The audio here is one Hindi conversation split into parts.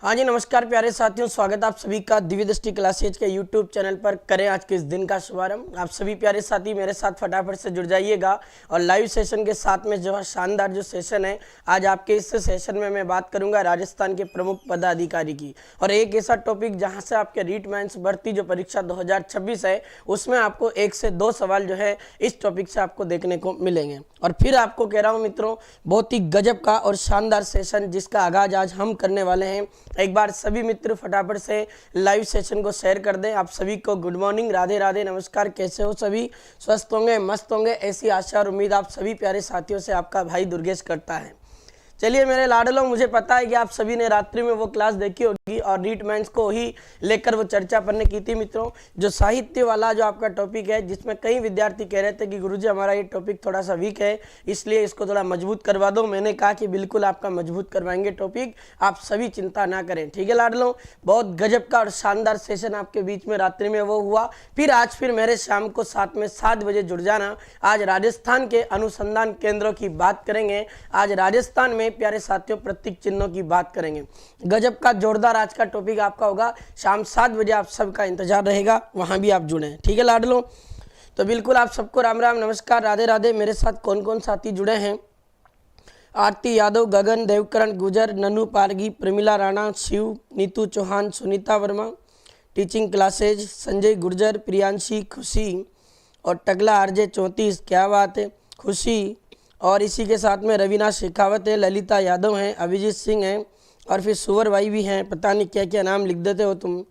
हाँ जी, नमस्कार प्यारे साथियों, स्वागत आप सभी का दिव्य दृष्टि क्लासेज के यूट्यूब चैनल पर। करें आज के इस दिन का शुभारंभ। आप सभी प्यारे साथी मेरे साथ फटाफट से जुड़ जाइएगा और लाइव सेशन के साथ में जो है शानदार जो सेशन है, आज आपके इस सेशन में मैं बात करूंगा राजस्थान के प्रमुख पदाधिकारी की, और एक ऐसा टॉपिक जहां से आपके रीट मेंस भर्ती जो परीक्षा 2026 है उसमें आपको 1 से 2 सवाल जो है इस टॉपिक से आपको देखने को मिलेंगे। और फिर आपको कह रहा हूँ मित्रों, बहुत ही गजब का और शानदार सेशन जिसका आगाज आज हम करने वाले हैं। एक बार सभी मित्र फटाफट से लाइव सेशन को शेयर कर दें। आप सभी को गुड मॉर्निंग, राधे राधे, नमस्कार। कैसे हो सभी? स्वस्थ होंगे, मस्त होंगे, ऐसी आशा और उम्मीद आप सभी प्यारे साथियों से आपका भाई दुर्गेश करता है। चलिए मेरे लाडलों, मुझे पता है कि आप सभी ने रात्रि में वो क्लास देखी होगी और रीट मेंस को ही लेकर वो चर्चा पढ़ने की थी मित्रों। जो साहित्य वाला जो आपका टॉपिक है, जिसमें कई विद्यार्थी कह रहे थे कि गुरुजी हमारा ये टॉपिक थोड़ा सा वीक है, इसलिए इसको थोड़ा मजबूत करवा दो। मैंने कहा कि बिल्कुल आपका मजबूत करवाएंगे टॉपिक, आप सभी चिंता ना करें। ठीक है लाडलों, बहुत गजब का और शानदार सेशन आपके बीच में रात्रि में वो हुआ। फिर मेरे शाम को 7 बजे जुड़ जाना। आज राजस्थान के अनुसंधान केंद्रों की बात करेंगे। आज राजस्थान में प्यारे साथियों प्रतीक चिन्हों की बात करेंगे। गजब का जोरदार आज का टॉपिक आपका होगा। शाम 7 बजे आप सबका इंतजार रहेगा, वहां भी आप जुड़े। ठीक है लाडलो, तो बिल्कुल आप सबको राम राम, नमस्कार, राधे राधे। मेरे साथ कौन कौन साथी जुड़े हैं? आरती यादव, गगन, देवकरण गुजर, ननू पारगी, प्रमिला राणा, शिव, नीतू चौहान, सुनीता वर्मा, टीचिंग क्लासेज, संजय गुर्जर, प्रियांशी, खुशी और टगला आरजे 34। क्या बात है, खुशी। और इसी के साथ में रवीना शेखावत है, ललिता यादव हैं, अभिजीत सिंह हैं, और फिर सुवर भाई भी हैं। पता नहीं क्या क्या नाम लिख देते हो तुम।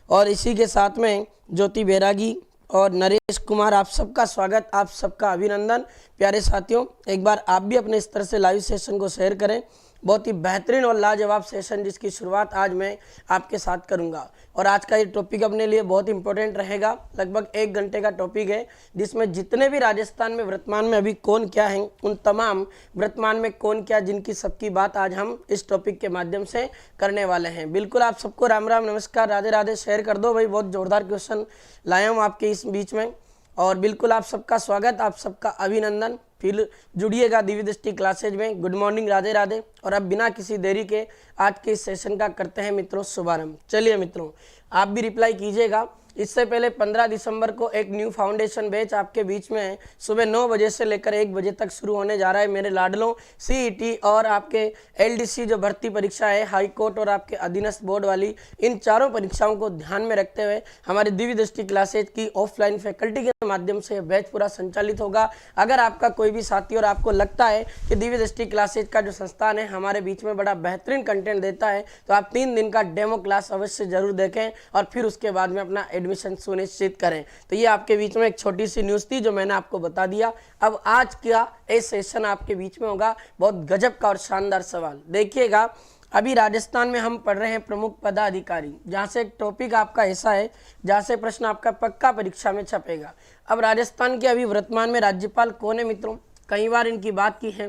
और इसी के साथ में ज्योति बैरागी और नरेश कुमार। आप सबका स्वागत, आप सबका अभिनंदन। प्यारे साथियों, एक बार आप भी अपने स्तर से लाइव सेशन को शेयर करें। बहुत ही बेहतरीन और लाजवाब सेशन जिसकी शुरुआत आज मैं आपके साथ करूंगा। और आज का ये टॉपिक अपने लिए बहुत इंपॉर्टेंट रहेगा। लगभग 1 घंटे का टॉपिक है, जिसमें जितने भी राजस्थान में वर्तमान में अभी कौन क्या है, उन तमाम वर्तमान में कौन क्या, जिनकी सबकी बात आज हम इस टॉपिक के माध्यम से करने वाले हैं। बिल्कुल आप सबको राम राम, नमस्कार, राधे राधे। शेयर कर दो भाई, बहुत जोरदार क्वेश्चन लाया हूँ आपके इस बीच में। और बिल्कुल आप सबका स्वागत, आप सबका अभिनंदन। फिर जुड़िएगा दिव्य दृष्टि क्लासेज में। Good morning, Radhe Radhe. और अब बिना किसी देरी के आज के इस सेशन का करते हैं मित्रों शुभारंभ। चलिए मित्रों, आप भी रिप्लाई कीजिएगा। इससे पहले 15 दिसंबर को एक न्यू फाउंडेशन बैच आपके बीच में सुबह 9 बजे से लेकर 1 बजे तक शुरू होने जा रहा है मेरे लाडलों। सीईटी और आपके एलडीसी जो भर्ती परीक्षा है, हाई कोर्ट और आपके अधीनस्थ बोर्ड वाली, इन चारों परीक्षाओं को ध्यान में रखते हुए हमारी दिव्य दृष्टि क्लासेज की ऑफलाइन फैकल्टी के माध्यम से बैच पूरा संचालित होगा। अगर आपका कोई भी साथी और आपको लगता है कि दिव्य दृष्टि क्लासेज का जो संस्थान है हमारे बीच में बड़ा बेहतरीन कंटेंट देता है, तो आप 3 दिन का डेमो क्लास अवश्य जरूर देखें और फिर उसके बाद में अपना एडमिशन सुनिश्चित करें। तो ये आपके बीच में एक छोटी सी न्यूज़ थी जो मैंने आपको बता दिया। अब आज का ये सेशन आपके बीच में होगा। बहुत गजब का और शानदार सवाल देखिएगा। अभी राजस्थान में हम पढ़ रहे हैं प्रमुख पदाधिकारी, जहाँ से एक टॉपिक आपका ऐसा है जहाँ से प्रश्न आपका पक्का परीक्षा में छपेगा। अब राजस्थान के अभी वर्तमान में राज्यपाल कौन है मित्रों? कई बार इनकी बात की है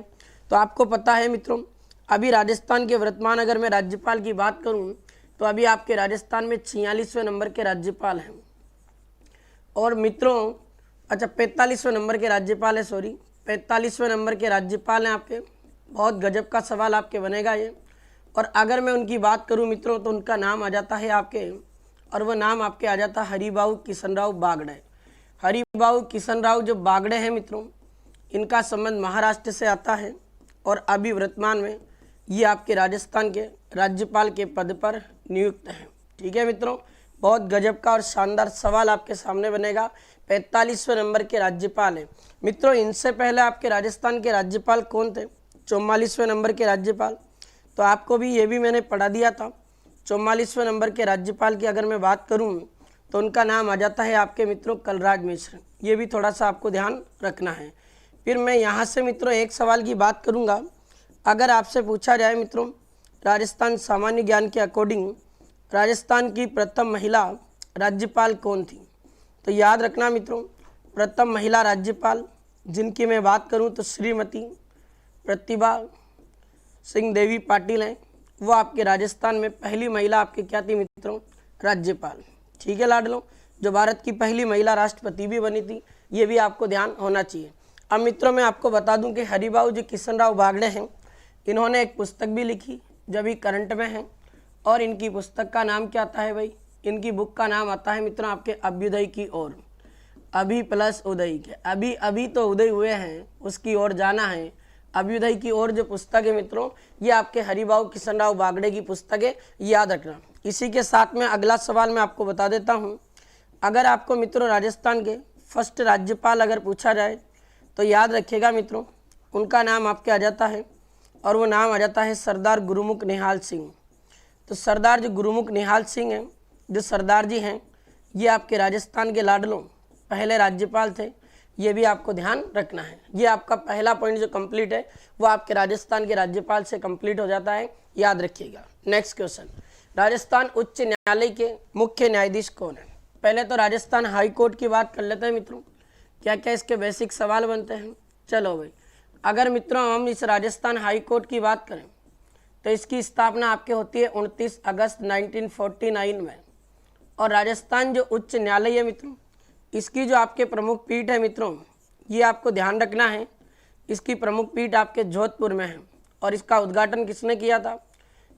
तो आपको पता है मित्रों। अभी राजस्थान के वर्तमान अगर मैं राज्यपाल की बात करूँ तो अभी आपके राजस्थान में 46वें नंबर के राज्यपाल हैं। और मित्रों, अच्छा 45वें नंबर के राज्यपाल है, सॉरी 45वें नंबर के राज्यपाल हैं आपके। बहुत गजब का सवाल आपके बनेगा ये। और अगर मैं उनकी बात करूं मित्रों तो उनका नाम आ जाता है आपके, और वह नाम आपके आ जाता है हरिबाऊ किशनराव बागड़े। हरिबाऊ किशनराव जो बागड़े हैं मित्रों, इनका संबंध महाराष्ट्र से आता है और अभी वर्तमान में ये आपके राजस्थान के राज्यपाल के पद पर नियुक्त हैं। ठीक है मित्रों, बहुत गजब का और शानदार सवाल आपके सामने बनेगा। 45वें नंबर के राज्यपाल हैं मित्रों। इनसे पहले आपके राजस्थान के राज्यपाल कौन थे? 44वें नंबर के राज्यपाल। तो आपको भी ये भी मैंने पढ़ा दिया था। 44वें नंबर के राज्यपाल की अगर मैं बात करूं तो उनका नाम आ जाता है आपके मित्रों कलराज मिश्र। ये भी थोड़ा सा आपको ध्यान रखना है। फिर मैं यहाँ से मित्रों एक सवाल की बात करूँगा। अगर आपसे पूछा जाए मित्रों, राजस्थान सामान्य ज्ञान के अकॉर्डिंग राजस्थान की प्रथम महिला राज्यपाल कौन थी? तो याद रखना मित्रों, प्रथम महिला राज्यपाल जिनकी मैं बात करूं तो श्रीमती प्रतिभा सिंह देवी पाटिल हैं। वो आपके राजस्थान में पहली महिला आपकी क्या थी मित्रों? राज्यपाल। ठीक है लाडलो, जो भारत की पहली महिला राष्ट्रपति भी बनी थी, ये भी आपको ध्यान होना चाहिए। अब मित्रों मैं आपको बता दूं कि हरिबाऊ जी किशनराव बागड़े हैं, इन्होंने एक पुस्तक भी लिखी जो अभी करंट में है, और इनकी पुस्तक का नाम क्या आता है भाई? इनकी बुक का नाम आता है मित्रों आपके अभ्युदय की ओर। अभी प्लस उदय के, अभी अभी तो उदय हुए हैं, उसकी ओर जाना है। अभ्युदय की ओर जो पुस्तक है मित्रों, ये आपके हरिभाऊ किशनराव बागड़े की पुस्तक है, याद रखना। इसी के साथ में अगला सवाल मैं आपको बता देता हूँ। अगर आपको मित्रों राजस्थान के फर्स्ट राज्यपाल अगर पूछा जाए तो याद रखिएगा मित्रों, उनका नाम आपके आ जाता है, और वो नाम आ जाता है सरदार गुरुमुख निहाल सिंह। तो सरदार जो गुरुमुख निहाल सिंह हैं, जो सरदार जी हैं, ये आपके राजस्थान के लाडलों पहले राज्यपाल थे, ये भी आपको ध्यान रखना है। ये आपका पहला पॉइंट जो कंप्लीट है वो आपके राजस्थान के राज्यपाल से कंप्लीट हो जाता है, याद रखिएगा। नेक्स्ट क्वेश्चन, राजस्थान उच्च न्यायालय के मुख्य न्यायाधीश कौन है? पहले तो राजस्थान हाई कोर्ट की बात कर लेते हैं मित्रों, क्या क्या इसके बेसिक सवाल बनते हैं। चलो भाई, अगर मित्रों हम इस राजस्थान हाई कोर्ट की बात करें तो इसकी स्थापना आपके होती है 29 अगस्त 1949 में। और राजस्थान जो उच्च न्यायालय है मित्रों, इसकी जो आपके प्रमुख पीठ है मित्रों, ये आपको ध्यान रखना है, इसकी प्रमुख पीठ आपके जोधपुर में है। और इसका उद्घाटन किसने किया था?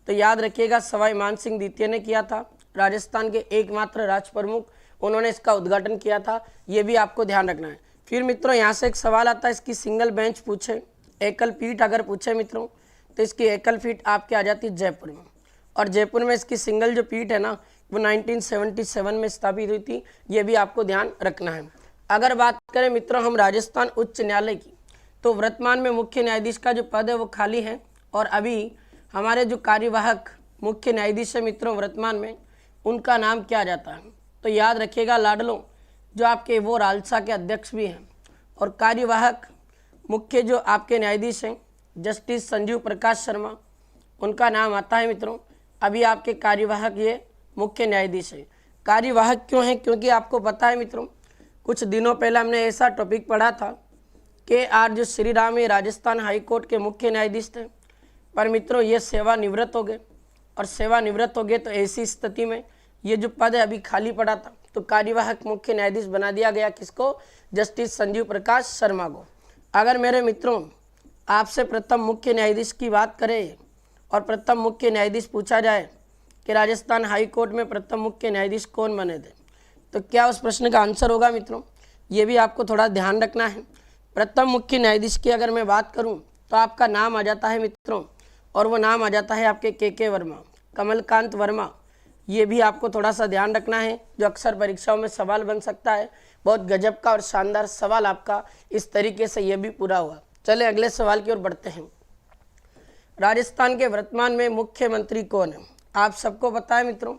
तो याद रखिएगा सवाई मानसिंह द्वितीय ने किया था, राजस्थान के एकमात्र राज प्रमुख, उन्होंने इसका उद्घाटन किया था, ये भी आपको ध्यान रखना है। फिर मित्रों यहाँ से एक सवाल आता है, इसकी सिंगल बेंच पूछे, एकल पीठ अगर पूछे मित्रों, तो इसकी एकल पीठ आपके आ जाती है जयपुर में। और जयपुर में इसकी सिंगल जो पीठ है ना, वो 1977 में स्थापित हुई थी, ये भी आपको ध्यान रखना है। अगर बात करें मित्रों हम राजस्थान उच्च न्यायालय की, तो वर्तमान में मुख्य न्यायाधीश का जो पद है वो खाली है, और अभी हमारे जो कार्यवाहक मुख्य न्यायाधीश है मित्रों वर्तमान में, उनका नाम क्या जाता है? तो याद रखिएगा लाडलों, जो आपके वो रालसा के अध्यक्ष भी हैं। और कार्यवाहक मुख्य जो आपके न्यायाधीश हैं जस्टिस संजीव प्रकाश शर्मा, उनका नाम आता है मित्रों, अभी आपके कार्यवाहक ये मुख्य न्यायाधीश है। कार्यवाहक क्यों है? क्योंकि आपको पता है मित्रों, कुछ दिनों पहले हमने ऐसा टॉपिक पढ़ा था कि आर जो श्री राम ये राजस्थान हाई कोर्ट के मुख्य न्यायाधीश थे, पर मित्रों ये सेवानिवृत्त हो गए। और सेवानिवृत्त हो गए तो ऐसी स्थिति में ये जो पद है अभी खाली पड़ा था, तो कार्यवाहक मुख्य न्यायाधीश बना दिया गया किसको? जस्टिस संजीव प्रकाश शर्मा को। अगर मेरे मित्रों आपसे प्रथम मुख्य न्यायाधीश की बात करें और प्रथम मुख्य न्यायाधीश पूछा जाए कि राजस्थान हाई कोर्ट में प्रथम मुख्य न्यायाधीश कौन बने थे, तो क्या उस प्रश्न का आंसर होगा मित्रों? ये भी आपको थोड़ा ध्यान रखना है। प्रथम मुख्य न्यायाधीश की अगर मैं बात करूं तो आपका नाम आ जाता है मित्रों, और वो नाम आ जाता है आपके के वर्मा, कमलकांत वर्मा। ये भी आपको थोड़ा सा ध्यान रखना है, जो अक्सर परीक्षाओं में सवाल बन सकता है। बहुत गजब का और शानदार सवाल आपका इस तरीके से ये भी पूरा हुआ। चले अगले सवाल की ओर बढ़ते हैं। राजस्थान के वर्तमान में मुख्यमंत्री कौन है? आप सबको पता है मित्रों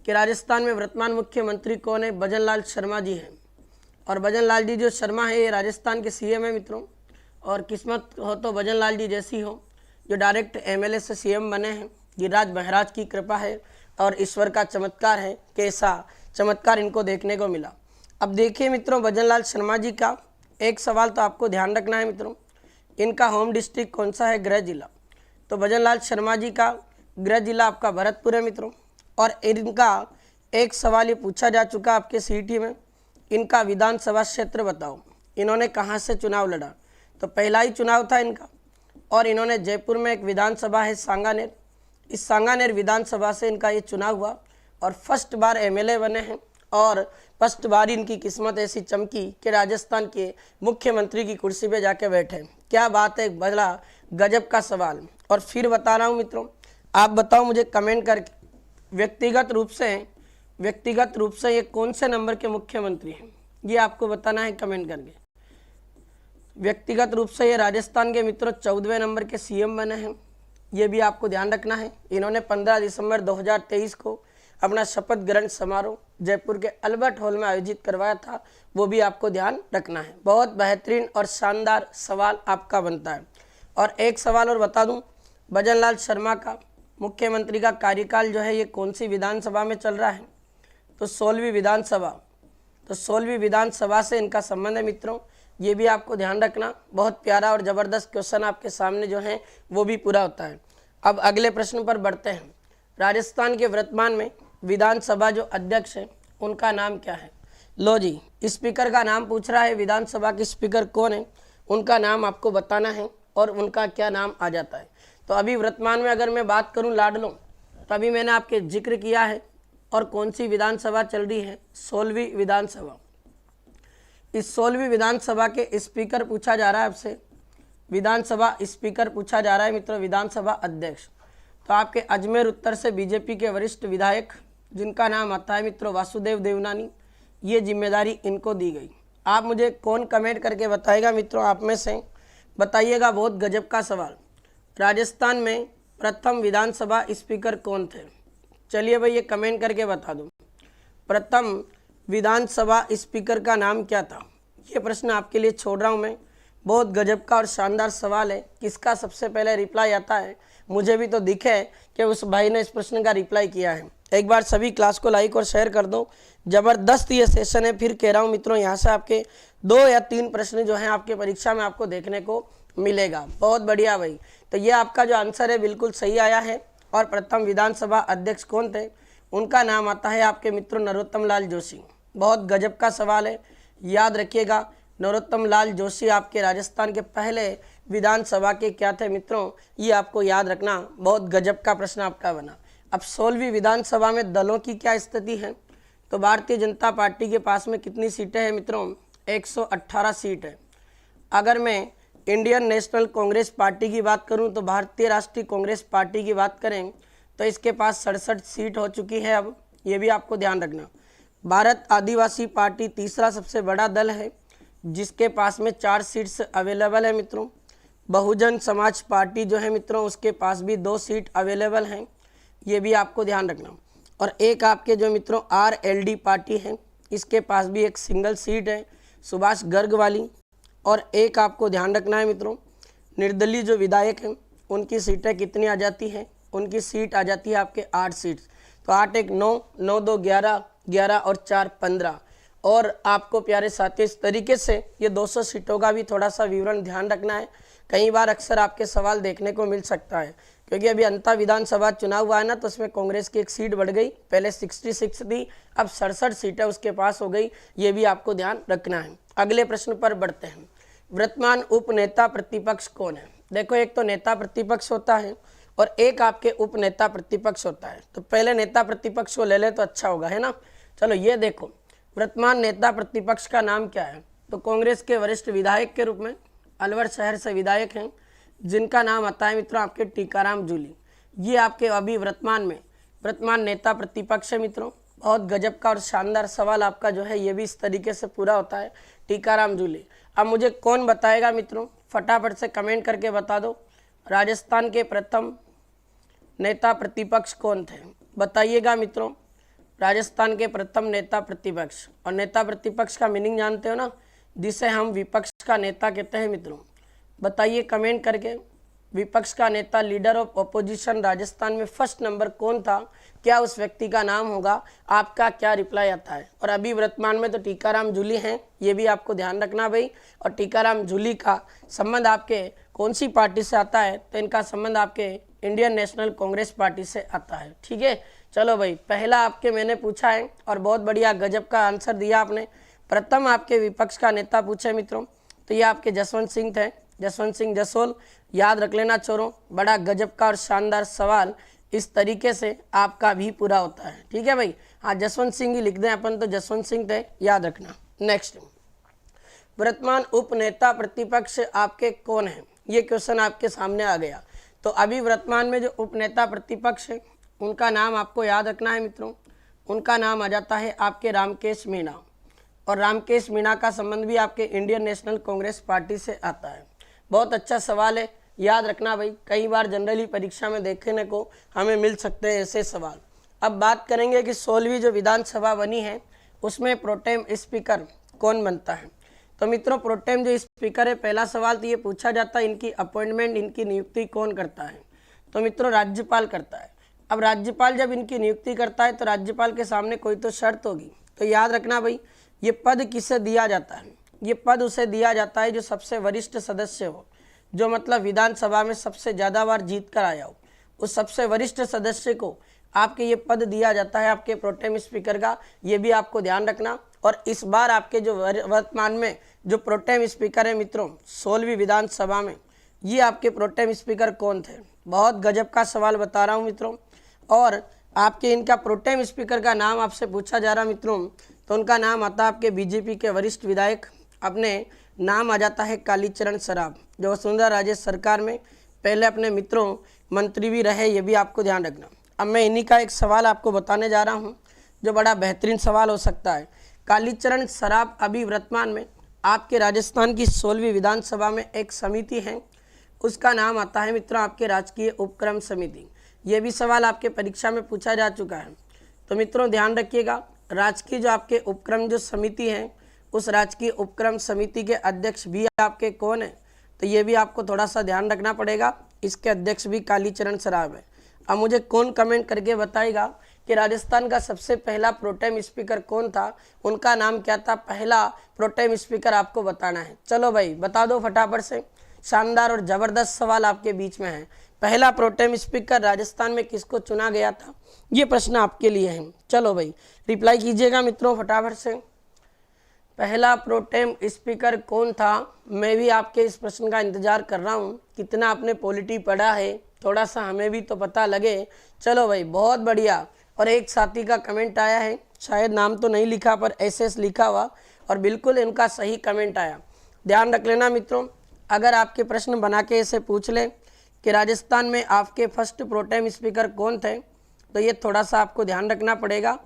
कि राजस्थान में वर्तमान मुख्यमंत्री कौन है? भजन लाल शर्मा जी हैं। और भजन लाल जी जो शर्मा है ये राजस्थान के सीएम है मित्रों। और किस्मत हो तो भजन लाल जी जैसी हो, जो डायरेक्ट एमएलए से सीएम बने हैं। गिरिराज महाराज की कृपा है और ईश्वर का चमत्कार है कि ऐसा चमत्कार इनको देखने को मिला। अब देखिए मित्रों, भजन लाल शर्मा जी का एक सवाल तो आपको ध्यान रखना है मित्रों, इनका होम डिस्ट्रिक्ट कौन सा है? गृह जिला। तो भजन लाल शर्मा जी का गृह जिला आपका भरतपुर है मित्रों। और इनका एक सवाल ये पूछा जा चुका आपके सीटी में, इनका विधानसभा क्षेत्र बताओ, इन्होंने कहाँ से चुनाव लड़ा? तो पहला ही चुनाव था इनका, और इन्होंने जयपुर में एक विधानसभा है सांगानेर, इस सांगानेर विधानसभा से इनका ये चुनाव हुआ और फर्स्ट बार एमएलए बने हैं। और फर्स्ट बार इनकी किस्मत ऐसी चमकी कि राजस्थान के मुख्यमंत्री की कुर्सी पे जाके बैठे। क्या बात है, बड़ा गजब का सवाल। और फिर बता रहा हूँ मित्रों, आप बताओ मुझे कमेंट करके व्यक्तिगत रूप से ये कौन से नंबर के मुख्यमंत्री हैं, ये आपको बताना है कमेंट करके। व्यक्तिगत रूप से ये राजस्थान के मित्रों 14वें नंबर के सीएम बने हैं, ये भी आपको ध्यान रखना है। इन्होंने 15 दिसंबर 2023 को अपना शपथ ग्रहण समारोह जयपुर के अल्बर्ट हॉल में आयोजित करवाया था, वो भी आपको ध्यान रखना है। बहुत बेहतरीन और शानदार सवाल आपका बनता है। और एक सवाल और बता दूं, भजन लाल शर्मा का मुख्यमंत्री का कार्यकाल जो है ये कौन सी विधानसभा में चल रहा है? तो 16वीं विधानसभा। तो 16वीं विधानसभा से इनका संबंध है मित्रों, ये भी आपको ध्यान रखना। बहुत प्यारा और ज़बरदस्त क्वेश्चन आपके सामने जो है वो भी पूरा होता है। अब अगले प्रश्न पर बढ़ते हैं। राजस्थान के वर्तमान में विधानसभा जो अध्यक्ष है उनका नाम क्या है? लो जी, स्पीकर का नाम पूछ रहा है, विधानसभा के स्पीकर कौन है, उनका नाम आपको बताना है और उनका क्या नाम आ जाता है। तो अभी वर्तमान में अगर मैं बात करूं लाडलों, तो अभी मैंने आपके जिक्र किया है। और कौन सी विधानसभा चल रही है? 16वीं विधानसभा। इस 16वीं विधानसभा के स्पीकर पूछा जा रहा है आपसे, विधानसभा स्पीकर पूछा जा रहा है मित्रों, विधानसभा अध्यक्ष। तो आपके अजमेर उत्तर से बीजेपी के वरिष्ठ विधायक जिनका नाम आता है मित्रों वासुदेव देवनानी, ये जिम्मेदारी इनको दी गई। आप मुझे कौन कमेंट करके बताएगा मित्रों, आप में से बताइएगा। बहुत गजब का सवाल। राजस्थान में प्रथम विधानसभा स्पीकर कौन थे? चलिए भाई ये कमेंट करके बता दो, प्रथम विधानसभा स्पीकर का नाम क्या था? ये प्रश्न आपके लिए छोड़ रहा हूँ मैं। बहुत गजब का और शानदार सवाल है। किसका सबसे पहले रिप्लाई आता है? मुझे भी तो दिखे कि उस भाई ने इस प्रश्न का रिप्लाई किया है। एक बार सभी क्लास को लाइक और शेयर कर दो। जबरदस्त ये सेशन है, फिर कह रहा हूँ मित्रों, यहाँ से आपके 2 या 3 प्रश्न जो हैं आपके परीक्षा में आपको देखने को मिलेगा। बहुत बढ़िया भाई। तो ये आपका जो आंसर है बिल्कुल सही आया है। और प्रथम विधानसभा अध्यक्ष कौन थे? उनका नाम आता है आपके मित्रों नरोत्तम लाल जोशी। बहुत गजब का सवाल है, याद रखिएगा। नरोत्तम लाल जोशी आपके राजस्थान के पहले विधानसभा के क्या थे मित्रों, ये आपको याद रखना। बहुत गजब का प्रश्न आपका बना। अब 16वीं विधानसभा में दलों की क्या स्थिति है? तो भारतीय जनता पार्टी के पास में कितनी सीटें हैं मित्रों? 118 सीट है। अगर मैं इंडियन नेशनल कांग्रेस पार्टी की बात करूं, तो भारतीय राष्ट्रीय कांग्रेस पार्टी की बात करें तो इसके पास 67 सीट हो चुकी है। अब ये भी आपको ध्यान रखना। भारत आदिवासी पार्टी तीसरा सबसे बड़ा दल है जिसके पास में 4 सीट्स अवेलेबल है मित्रों। बहुजन समाज पार्टी जो है मित्रों, उसके पास भी 2 सीट अवेलेबल हैं, ये भी आपको ध्यान रखना। और एक आपके जो मित्रों RLD पार्टी है, इसके पास भी एक सिंगल सीट है सुभाष गर्ग वाली। और एक आपको ध्यान रखना है मित्रों, निर्दलीय जो विधायक हैं उनकी सीटें कितनी आ जाती हैं? उनकी सीट आ जाती है आपके 8 सीट। तो 8 1 9, 9 2 11, 11 और 4 15। और आपको प्यारे साथियों इस तरीके से ये 200 सीटों का भी थोड़ा सा विवरण ध्यान रखना है। कई बार अक्सर आपके सवाल देखने को मिल सकता है, क्योंकि अभी अंतर विधानसभा चुनाव हुआ है ना, तो उसमें कांग्रेस की एक सीट बढ़ गई। पहले 66 थी, अब 67 सीटें उसके पास हो गई। ये भी आपको ध्यान रखना है। अगले प्रश्न पर बढ़ते हैं। वर्तमान उप नेता प्रतिपक्ष कौन है? देखो, एक तो नेता प्रतिपक्ष होता है और एक आपके उप नेता प्रतिपक्ष होता है। तो पहले नेता प्रतिपक्ष को ले ले तो अच्छा होगा, है ना। चलो ये देखो, वर्तमान नेता प्रतिपक्ष का नाम क्या है? तो कांग्रेस के वरिष्ठ विधायक के रूप में अलवर शहर से विधायक हैं जिनका नाम आता है मित्रों आपके टीकाराम जूली। ये आपके अभी वर्तमान नेता प्रतिपक्ष है मित्रों। बहुत गजब का और शानदार सवाल आपका जो है ये भी इस तरीके से पूरा होता है, टीकाराम जूली। अब मुझे कौन बताएगा मित्रों, फटाफट से कमेंट करके बता दो। राजस्थान के प्रथम नेता प्रतिपक्ष कौन थे? बताइएगा मित्रों, राजस्थान के प्रथम नेता प्रतिपक्ष। और नेता प्रतिपक्ष का मीनिंग जानते हो ना, जिसे हम विपक्ष का नेता कहते हैं मित्रों। बताइए कमेंट करके, विपक्ष का नेता, लीडर ऑफ अपोजिशन राजस्थान में फर्स्ट नंबर कौन था? क्या उस व्यक्ति का नाम होगा? आपका क्या रिप्लाई आता है? और अभी वर्तमान में तो टीकाराम जूली हैं, ये भी आपको ध्यान रखना भाई। और टीकाराम जूली का संबंध आपके कौन सी पार्टी से आता है? तो इनका संबंध आपके इंडियन नेशनल कांग्रेस पार्टी से आता है। ठीक है, चलो भाई, पहला आपके मैंने पूछा है और बहुत बढ़िया गजब का आंसर दिया आपने। प्रथम आपके विपक्ष का नेता पूछे मित्रों, तो ये आपके जसवंत सिंह थे, जसवंत सिंह जसोल। याद रख लेना चोरों, बड़ा गजब का और शानदार सवाल इस तरीके से आपका भी पूरा होता है। ठीक है भाई, हाँ जसवंत सिंह ही लिख दें अपन, तो जसवंत सिंह थे, याद रखना। नेक्स्ट, वर्तमान उप नेता प्रतिपक्ष आपके कौन है? ये क्वेश्चन आपके सामने आ गया। तो अभी वर्तमान में जो उप नेता प्रतिपक्ष है उनका नाम आपको याद रखना है मित्रों। उनका नाम आ जाता है आपके रामकेश मीणा। और रामकेश मीणा का संबंध भी आपके इंडियन नेशनल कांग्रेस पार्टी से आता है। बहुत अच्छा सवाल है, याद रखना भाई। कई बार जनरली परीक्षा में देखने को हमें मिल सकते हैं ऐसे सवाल। अब बात करेंगे कि 16वीं जो विधानसभा बनी है उसमें प्रोटेम स्पीकर कौन बनता है? तो मित्रों, प्रोटेम जो स्पीकर है, पहला सवाल तो ये पूछा जाता है इनकी अपॉइंटमेंट, इनकी नियुक्ति कौन करता है? तो मित्रों राज्यपाल करता है। अब राज्यपाल जब इनकी नियुक्ति करता है तो राज्यपाल के सामने कोई तो शर्त होगी। तो याद रखना भाई, ये पद किसे दिया जाता है? ये पद उसे दिया जाता है जो सबसे वरिष्ठ सदस्य हो, जो मतलब विधानसभा में सबसे ज़्यादा बार जीत कर आया हो। उस सबसे वरिष्ठ सदस्य को आपके ये पद दिया जाता है आपके प्रोटेम स्पीकर का, ये भी आपको ध्यान रखना। और इस बार आपके जो वर्तमान में जो प्रोटेम स्पीकर है मित्रों 16वीं विधानसभा में, ये आपके प्रोटेम स्पीकर कौन थे? बहुत गजब का सवाल बता रहा हूँ मित्रों। और आपके इनका प्रोटेम स्पीकर का नाम आपसे पूछा जा रहा मित्रों, तो उनका नाम आता है आपके बीजेपी के वरिष्ठ विधायक, अपने नाम आ जाता है कालीचरण सराफ, जो वसुंधरा राजे सरकार में पहले अपने मित्रों मंत्री भी रहे, ये भी आपको ध्यान रखना। अब मैं इन्हीं का एक सवाल आपको बताने जा रहा हूँ जो बड़ा बेहतरीन सवाल हो सकता है। कालीचरण सराफ अभी वर्तमान में आपके राजस्थान की 16वीं विधानसभा में एक समिति है, उसका नाम आता है मित्रों आपके राजकीय उपक्रम समिति। ये भी सवाल आपके परीक्षा में पूछा जा चुका है, तो मित्रों ध्यान रखिएगा, राजकीय जो आपके उपक्रम जो समिति है, उस राजकीय उपक्रम समिति के अध्यक्ष भी आपके कौन है, तो ये भी आपको थोड़ा सा ध्यान रखना पड़ेगा। इसके अध्यक्ष भी कालीचरण सराफ है। अब मुझे कौन कमेंट करके बताएगा कि राजस्थान का सबसे पहला प्रोटेम स्पीकर कौन था, उनका नाम क्या था, पहला प्रोटेम स्पीकर आपको बताना है। चलो भाई बता दो फटाफट से, शानदार और ज़बरदस्त सवाल आपके बीच में है। पहला प्रोटेम स्पीकर राजस्थान में किसको चुना गया था, ये प्रश्न आपके लिए है। चलो भाई रिप्लाई कीजिएगा मित्रों फटाफट से, पहला प्रोटेम स्पीकर कौन था। मैं भी आपके इस प्रश्न का इंतजार कर रहा हूँ, कितना आपने पॉलिटी पढ़ा है, थोड़ा सा हमें भी तो पता लगे। चलो भाई बहुत बढ़िया। और एक साथी का कमेंट आया है, शायद नाम तो नहीं लिखा पर एसएस लिखा हुआ, और बिल्कुल इनका सही कमेंट आया। ध्यान रख लेना मित्रों, अगर आपके प्रश्न बना के इसे पूछ लें कि राजस्थान में आपके फर्स्ट प्रोटेम स्पीकर कौन थे, तो ये थोड़ा सा आपको ध्यान रखना पड़ेगा।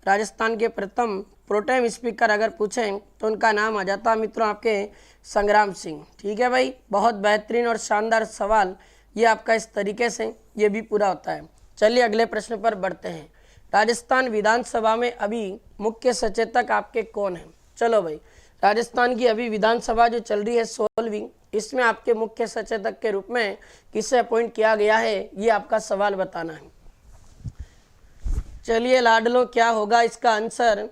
राजस्थान के प्रथम प्रोटेम स्पीकर अगर पूछें तो उनका नाम आ जाता मित्रों आपके संग्राम सिंह। ठीक है भाई, बहुत बेहतरीन और शानदार सवाल ये आपका इस तरीके से ये भी पूरा होता है। चलिए अगले प्रश्न पर बढ़ते हैं। राजस्थान विधानसभा में अभी मुख्य सचेतक आपके कौन हैं। चलो भाई, राजस्थान की अभी विधानसभा जो चल रही है 16वीं, इसमें आपके मुख्य सचेतक के रूप में किसे अपॉइंट किया गया है, ये आपका सवाल बताना है। चलिए लाडलो क्या होगा इसका आंसर,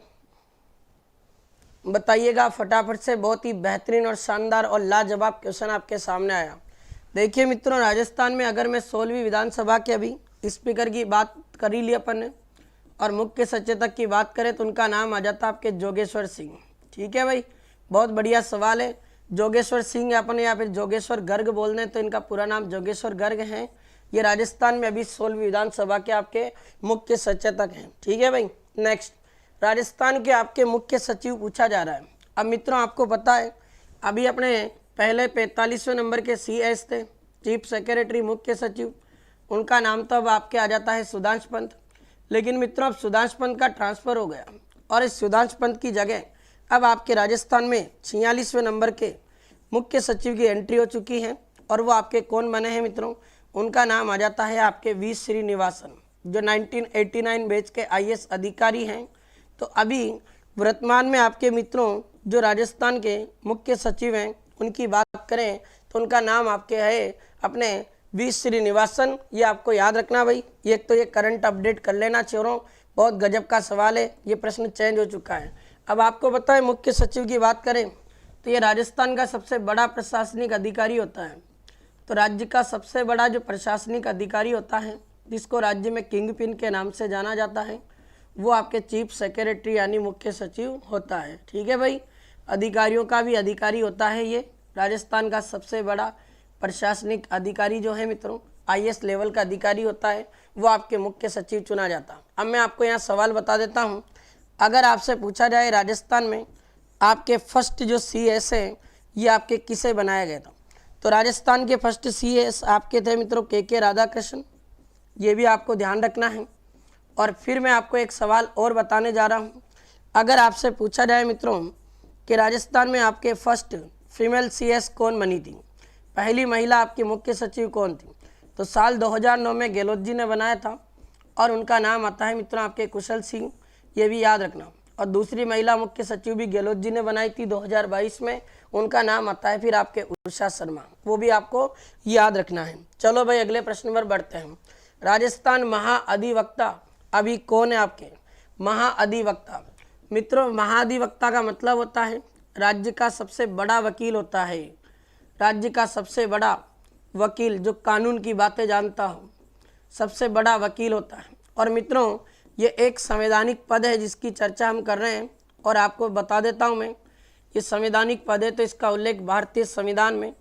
बताइएगा फटाफट से। बहुत ही बेहतरीन और शानदार और लाजवाब क्वेश्चन आपके सामने आया। देखिए मित्रों, राजस्थान में अगर मैं 16वीं विधानसभा के अभी स्पीकर की बात कर ही ली अपन ने, और मुख्य सचेतक की बात करें तो उनका नाम आ जाता आपके जोगेश्वर सिंह। ठीक है भाई, बहुत बढ़िया सवाल है। जोगेश्वर सिंह अपन या फिर जोगेश्वर गर्ग बोल दें तो इनका पूरा नाम जोगेश्वर गर्ग है। ये राजस्थान में अभी 16वीं विधानसभा के आपके मुख्य सचेतक हैं। ठीक है भाई, नेक्स्ट राजस्थान के आपके मुख्य सचिव पूछा जा रहा है। अब मित्रों आपको पता है अभी अपने पहले 45वें नंबर के CS थे, चीफ सेक्रेटरी मुख्य सचिव, उनका नाम तो अब आपके आ जाता है सुधांश पंत। लेकिन मित्रों अब सुधांश पंत का ट्रांसफ़र हो गया और इस सुधांश पंत की जगह अब आपके राजस्थान में 46वें नंबर के मुख्य सचिव की एंट्री हो चुकी है। और वो आपके कौन बने हैं मित्रों, उनका नाम आ जाता है आपके वी श्रीनिवासन, जो 1989 बैच के IAS अधिकारी हैं। तो अभी वर्तमान में आपके मित्रों जो राजस्थान के मुख्य सचिव हैं उनकी बात करें तो उनका नाम आपके है अपने वी श्रीनिवासन। ये आपको याद रखना भाई, ये तो ये करंट अपडेट कर लेना चोरों, बहुत गजब का सवाल है। ये प्रश्न चेंज हो चुका है। अब आपको पता है मुख्य सचिव की बात करें तो ये राजस्थान का सबसे बड़ा प्रशासनिक अधिकारी होता है। तो राज्य का सबसे बड़ा जो प्रशासनिक अधिकारी होता है, जिसको राज्य में किंग पिन के नाम से जाना जाता है, वो आपके चीफ सेक्रेटरी यानी मुख्य सचिव होता है। ठीक है भाई, अधिकारियों का भी अधिकारी होता है। ये राजस्थान का सबसे बड़ा प्रशासनिक अधिकारी जो है मित्रों, IAS लेवल का अधिकारी होता है, वो आपके मुख्य सचिव चुना जाता। अब मैं आपको यहाँ सवाल बता देता हूँ, अगर आपसे पूछा जाए राजस्थान में आपके फर्स्ट जो CS है ये आपके किसे बनाया गया था, तो राजस्थान के फर्स्ट CS आपके थे मित्रों KK राधाकृष्ण। ये भी आपको ध्यान रखना है। और फिर मैं आपको एक सवाल और बताने जा रहा हूँ, अगर आपसे पूछा जाए मित्रों कि राजस्थान में आपके फर्स्ट फीमेल CS कौन बनी थी, पहली महिला आपकी मुख्य सचिव कौन थी, तो साल 2009 में गहलोत जी ने बनाया था और उनका नाम आता है मित्रों आपके कुशल सिंह। ये भी याद रखना। और दूसरी महिला मुख्य सचिव भी गहलोत जी ने बनाई थी 2022 में, उनका नाम आता है फिर आपके उषा शर्मा, वो भी आपको याद रखना है। चलो भाई अगले प्रश्न पर बढ़ते हैं। राजस्थान महाअधिवक्ता अभी कौन है आपके महाअधिवक्ता। मित्रों महाअधिवक्ता का मतलब होता है राज्य का सबसे बड़ा वकील होता है, राज्य का सबसे बड़ा वकील जो कानून की बातें जानता हो, सबसे बड़ा वकील होता है। और मित्रों ये एक संवैधानिक पद है जिसकी चर्चा हम कर रहे हैं, और आपको बता देता हूं मैं, ये संवैधानिक पद है तो इसका उल्लेख भारतीय संविधान में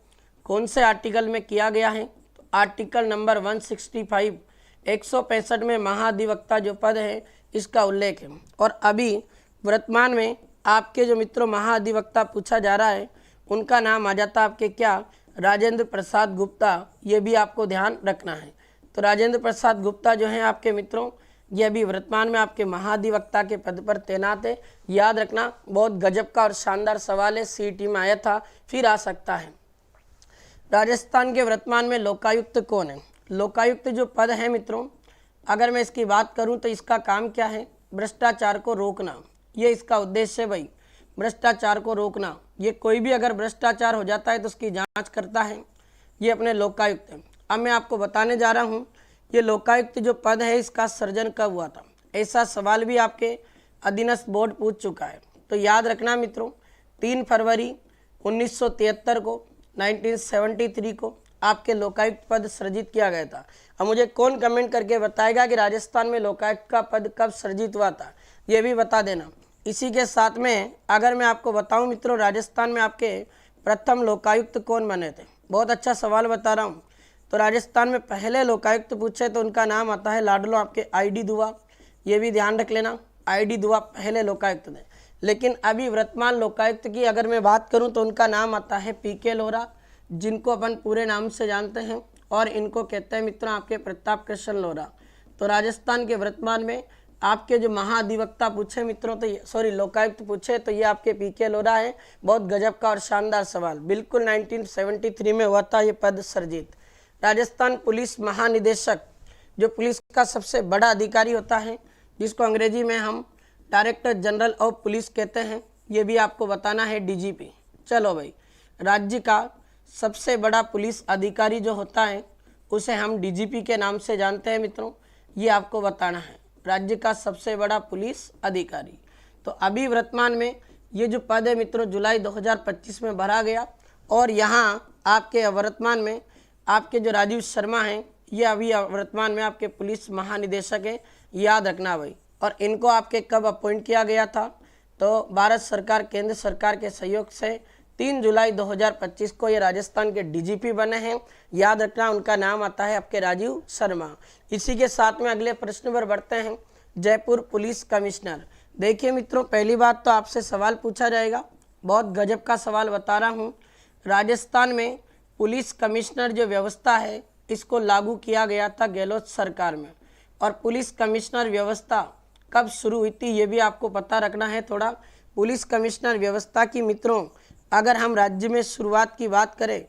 कौन से आर्टिकल में किया गया है, तो आर्टिकल नंबर 165 165 में महाधिवक्ता जो पद है इसका उल्लेख है। और अभी वर्तमान में आपके जो मित्रों महाधिवक्ता पूछा जा रहा है उनका नाम आ जाता है आपके क्या, राजेंद्र प्रसाद गुप्ता। ये भी आपको ध्यान रखना है। तो राजेंद्र प्रसाद गुप्ता जो हैं आपके मित्रों, ये अभी वर्तमान में आपके महाधिवक्ता के पद पर तैनात है। याद रखना, बहुत गजब का और शानदार सवाल है, सीईटी में आया था, फिर आ सकता है। राजस्थान के वर्तमान में लोकायुक्त कौन है? लोकायुक्त जो पद है मित्रों, अगर मैं इसकी बात करूं तो इसका काम क्या है? भ्रष्टाचार को रोकना, ये इसका उद्देश्य है भाई, भ्रष्टाचार को रोकना। ये कोई भी अगर भ्रष्टाचार हो जाता है तो उसकी जांच करता है, ये अपने लोकायुक्त है। अब मैं आपको बताने जा रहा हूँ ये लोकायुक्त जो पद है इसका सृजन कब हुआ था, ऐसा सवाल भी आपके अधीनस्थ बोर्ड पूछ चुका है। तो याद रखना मित्रों, 3 फरवरी 1973 को 1973 को आपके लोकायुक्त पद सृजित किया गया था। अब मुझे कौन कमेंट करके बताएगा कि राजस्थान में लोकायुक्त का पद कब सृजित हुआ था, ये भी बता देना। इसी के साथ में अगर मैं आपको बताऊं मित्रों, राजस्थान में आपके प्रथम लोकायुक्त कौन बने थे? बहुत अच्छा सवाल बता रहा हूं। तो राजस्थान में पहले लोकायुक्त पूछे तो उनका नाम आता है लाडलो आपके ID दुआ, ये भी ध्यान रख लेना, ID दुआ पहले लोकायुक्त थे। लेकिन अभी वर्तमान लोकायुक्त की अगर मैं बात करूं तो उनका नाम आता है PK लोहरा, जिनको अपन पूरे नाम से जानते हैं, और इनको कहते हैं मित्रों आपके प्रताप कृष्ण लोहरा। तो राजस्थान के वर्तमान में आपके जो महाधिवक्ता पूछे मित्रों, तो लोकायुक्त पूछे तो ये आपके PK लोहरा है। बहुत गजब का और शानदार सवाल, बिल्कुल 1973 में हुआ था ये पद सृजित। राजस्थान पुलिस महानिदेशक, जो पुलिस का सबसे बड़ा अधिकारी होता है, जिसको अंग्रेजी में हम डायरेक्टर जनरल ऑफ पुलिस कहते हैं, ये भी आपको बताना है DGP। चलो भाई, राज्य का सबसे बड़ा पुलिस अधिकारी जो होता है उसे हम DGP के नाम से जानते हैं मित्रों, ये आपको बताना है, राज्य का सबसे बड़ा पुलिस अधिकारी। तो अभी वर्तमान में ये जो पद है मित्रों जुलाई 2025 में भरा गया, और यहाँ आपके वर्तमान में आपके जो राजीव शर्मा हैं ये अभी वर्तमान में आपके पुलिस महानिदेशक हैं, याद रखना भाई। और इनको आपके कब अपॉइंट किया गया था? तो भारत सरकार केंद्र सरकार के सहयोग से 3 जुलाई 2025 को ये राजस्थान के DGP बने हैं, याद रखना, उनका नाम आता है आपके राजीव शर्मा। इसी के साथ में अगले प्रश्न पर बढ़ते हैं, जयपुर पुलिस कमिश्नर। देखिए मित्रों, पहली बात तो आपसे सवाल पूछा जाएगा, बहुत गजब का सवाल बता रहा हूँ। राजस्थान में पुलिस कमिश्नर जो व्यवस्था है इसको लागू किया गया था गहलोत सरकार में, और पुलिस कमिश्नर व्यवस्था कब शुरू हुई थी ये भी आपको पता रखना है थोड़ा। पुलिस कमिश्नर व्यवस्था की मित्रों अगर हम राज्य में शुरुआत की बात करें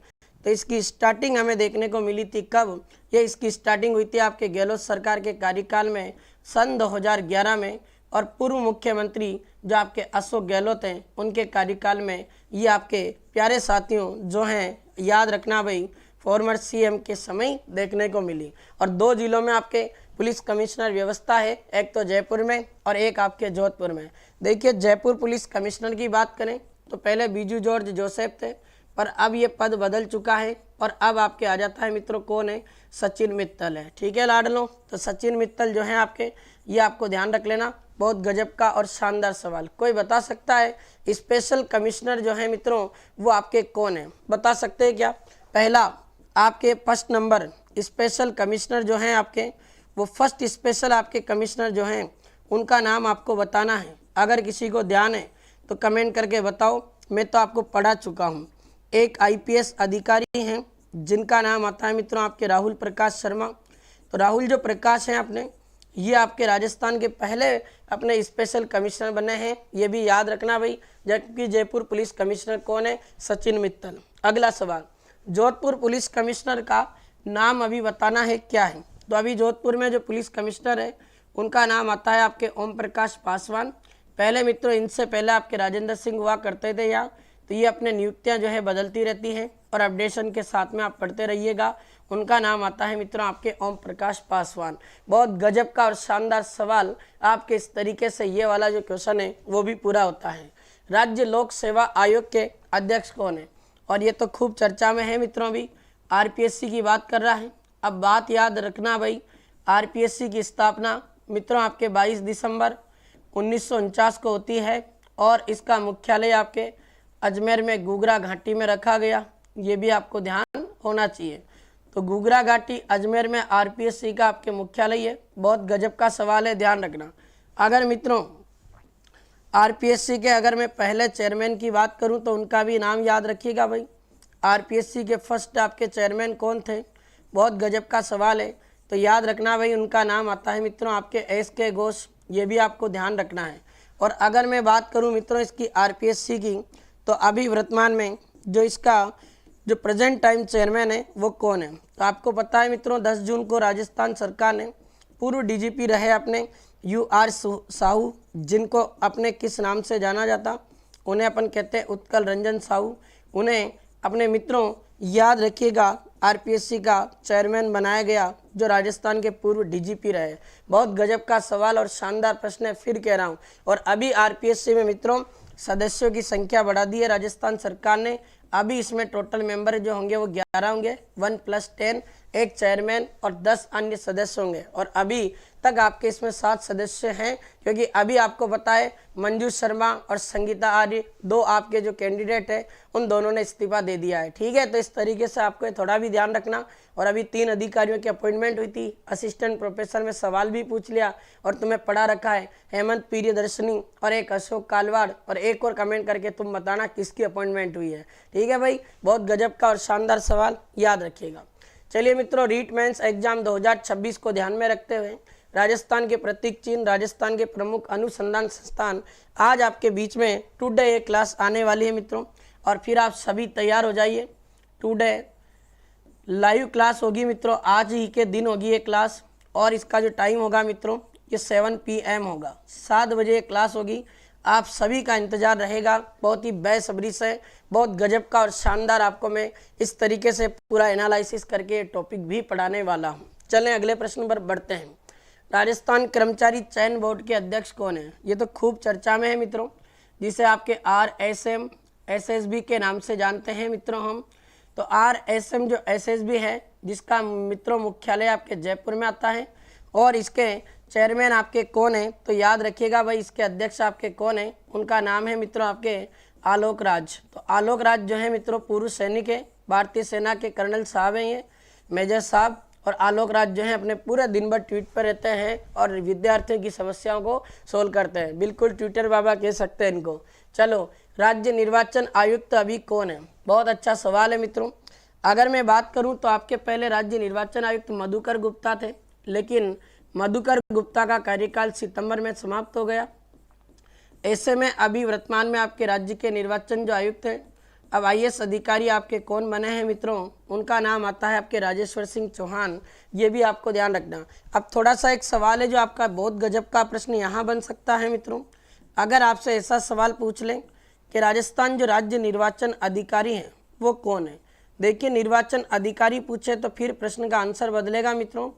तो इसकी स्टार्टिंग हमें देखने को मिली थी कब? ये इसकी स्टार्टिंग हुई थी आपके गहलोत सरकार के कार्यकाल में सन 2011 में, और पूर्व मुख्यमंत्री जो आपके अशोक गहलोत हैं उनके कार्यकाल में ये आपके प्यारे साथियों जो हैं, याद रखना भाई, फॉर्मर CM के समय देखने को मिली। और 2 जिलों में आपके पुलिस कमिश्नर व्यवस्था है, एक तो जयपुर में और एक आपके जोधपुर में। देखिए जयपुर पुलिस कमिश्नर की बात करें तो पहले बीजू जॉर्ज जोसेफ थे, पर अब ये पद बदल चुका है, और अब आपके आ जाता है मित्रों कौन है? सचिन मित्तल है। ठीक है लाडलो, तो सचिन मित्तल जो है आपके, ये आपको ध्यान रख लेना, बहुत गजब का और शानदार सवाल। कोई बता सकता है स्पेशल कमिश्नर जो है मित्रों वो आपके कौन है? बता सकते हैं क्या? पहला आपके फर्स्ट नंबर स्पेशल कमिश्नर जो हैं आपके, वो फर्स्ट स्पेशल आपके कमिश्नर जो हैं उनका नाम आपको बताना है। अगर किसी को ध्यान है तो कमेंट करके बताओ, मैं तो आपको पढ़ा चुका हूँ। एक IPS अधिकारी हैं जिनका नाम आता है मित्रों आपके राहुल प्रकाश शर्मा। तो राहुल जो प्रकाश हैं अपने, ये आपके राजस्थान के पहले अपने स्पेशल कमिश्नर बने हैं, ये भी याद रखना भाई। जबकि जयपुर पुलिस कमिश्नर कौन है? सचिन मित्तल। अगला सवाल, जोधपुर पुलिस कमिश्नर का नाम अभी बताना है क्या है? तो अभी जोधपुर में जो पुलिस कमिश्नर है उनका नाम आता है आपके ओम प्रकाश पासवान। पहले मित्रों इनसे पहले आपके राजेंद्र सिंह हुआ करते थे यहाँ, तो ये अपने नियुक्तियाँ जो है बदलती रहती हैं, और अपडेशन के साथ में आप पढ़ते रहिएगा। उनका नाम आता है मित्रों आपके ओम प्रकाश पासवान। बहुत गजब का और शानदार सवाल आपके इस तरीके से ये वाला जो क्वेश्चन है वो भी पूरा होता है। राज्य लोक सेवा आयोग के अध्यक्ष कौन है? और ये तो खूब चर्चा में है मित्रों, अभी RPSC की बात कर रहा है। अब बात याद रखना भाई, RPSC की स्थापना मित्रों आपके 22 दिसंबर 1949 को होती है, और इसका मुख्यालय आपके अजमेर में गुगरा घाटी में रखा गया, ये भी आपको ध्यान होना चाहिए। तो घूघरा घाटी अजमेर में आरपीएससी का आपके मुख्यालय है। बहुत गजब का सवाल है, ध्यान रखना। अगर मित्रों आरपीएससी के अगर मैं पहले चेयरमैन की बात करूं तो उनका भी नाम याद रखिएगा भाई। आरपीएससी के फर्स्ट आपके चेयरमैन कौन थे? बहुत गजब का सवाल है, तो याद रखना भाई, उनका नाम आता है मित्रों आपके एस.के. घोष। ये भी आपको ध्यान रखना है। और अगर मैं बात करूं मित्रों इसकी आरपीएससी की, तो अभी वर्तमान में जो इसका जो प्रेजेंट टाइम चेयरमैन है वो कौन है? तो आपको पता है मित्रों 10 जून को राजस्थान सरकार ने पूर्व डीजीपी रहे अपने यूआर साहू, जिनको अपने किस नाम से जाना जाता? उन्हें अपन कहते हैं उत्कल रंजन साहू। उन्हें अपने मित्रों याद रखिएगा आरपीएससी का चेयरमैन बनाया गया, जो राजस्थान के पूर्व डीजीपी रहे। बहुत गजब का सवाल और शानदार प्रश्न है, फिर कह रहा हूँ। और अभी आरपीएससी में मित्रों सदस्यों की संख्या बढ़ा दी है राजस्थान सरकार ने। अभी इसमें टोटल मेंबर जो होंगे वो 11 होंगे, 1+10, एक चेयरमैन और 10 अन्य सदस्य होंगे। और अभी तक आपके इसमें 7 सदस्य हैं, क्योंकि अभी आपको पता है मंजू शर्मा और संगीता आर्य 2 आपके जो कैंडिडेट है उन दोनों ने इस्तीफा दे दिया है। ठीक है, तो इस तरीके से आपको थोड़ा भी ध्यान रखना। और अभी 3 अधिकारियों की अपॉइंटमेंट हुई थी। असिस्टेंट प्रोफेसर में सवाल भी पूछ लिया और तुम्हें पढ़ा रखा है हेमंत प्रियदर्शनी और एक अशोक कालवाड़, और एक और कमेंट करके तुम बताना किसकी अपॉइंटमेंट हुई है। ठीक है भाई, बहुत गजब का और शानदार सवाल, याद रखिएगा। चलिए मित्रों, रीट मेंस एग्जाम 2026 को ध्यान में रखते हुए राजस्थान के प्रतीक चिन्ह, राजस्थान के प्रमुख अनुसंधान संस्थान, आज आपके बीच में टुडे एक क्लास आने वाली है मित्रों। और फिर आप सभी तैयार हो जाइए। टुडे लाइव क्लास होगी मित्रों, आज ही के दिन होगी ये क्लास। और इसका जो टाइम होगा मित्रों ये 7 PM होगा, 7 बजे क्लास होगी। आप सभी का इंतजार रहेगा, बहुत ही बेसब्री से। बहुत गजब का और शानदार आपको मैं इस तरीके से पूरा एनालिसिस करके टॉपिक भी पढ़ाने वाला हूँ। चलें अगले प्रश्न पर बढ़ते हैं। राजस्थान कर्मचारी चयन बोर्ड के अध्यक्ष कौन है? ये तो खूब चर्चा में है मित्रों, जिसे आपके RSM SSB के नाम से जानते हैं मित्रों हम। तो RSM जो SSB है, जिसका मित्रों मुख्यालय आपके जयपुर में आता है, और इसके चेयरमैन आपके कौन है? तो याद रखिएगा भाई, इसके अध्यक्ष आपके कौन है? उनका नाम है मित्रों आपके आलोक राज। तो आलोक राज जो है मित्रों पूर्व सैनिक है, भारतीय सेना के कर्नल साहब हैं ये, मेजर साहब। और आलोक राज जो है अपने पूरे दिन भर ट्वीट पर रहते हैं और विद्यार्थियों की समस्याओं को सोल्व करते हैं। बिल्कुल ट्विटर बाबा कह सकते हैं इनको। चलो, राज्य निर्वाचन आयुक्त अभी कौन है? बहुत अच्छा सवाल है मित्रों। अगर मैं बात करूं तो आपके पहले राज्य निर्वाचन आयुक्त मधुकर गुप्ता थे, लेकिन मधुकर गुप्ता का कार्यकाल सितंबर में समाप्त हो गया। ऐसे में अभी वर्तमान में आपके राज्य के निर्वाचन जो आयुक्त हैं, अब IAS अधिकारी आपके कौन बने हैं मित्रों? उनका नाम आता है आपके राजेश्वर सिंह चौहान। ये भी आपको ध्यान रखना। अब थोड़ा सा एक सवाल है जो आपका बहुत गजब का प्रश्न यहाँ बन सकता है मित्रों। अगर आपसे ऐसा सवाल पूछ लें कि राजस्थान जो राज्य निर्वाचन अधिकारी हैं वो कौन है? देखिए, निर्वाचन अधिकारी पूछे तो फिर प्रश्न का आंसर बदलेगा मित्रों,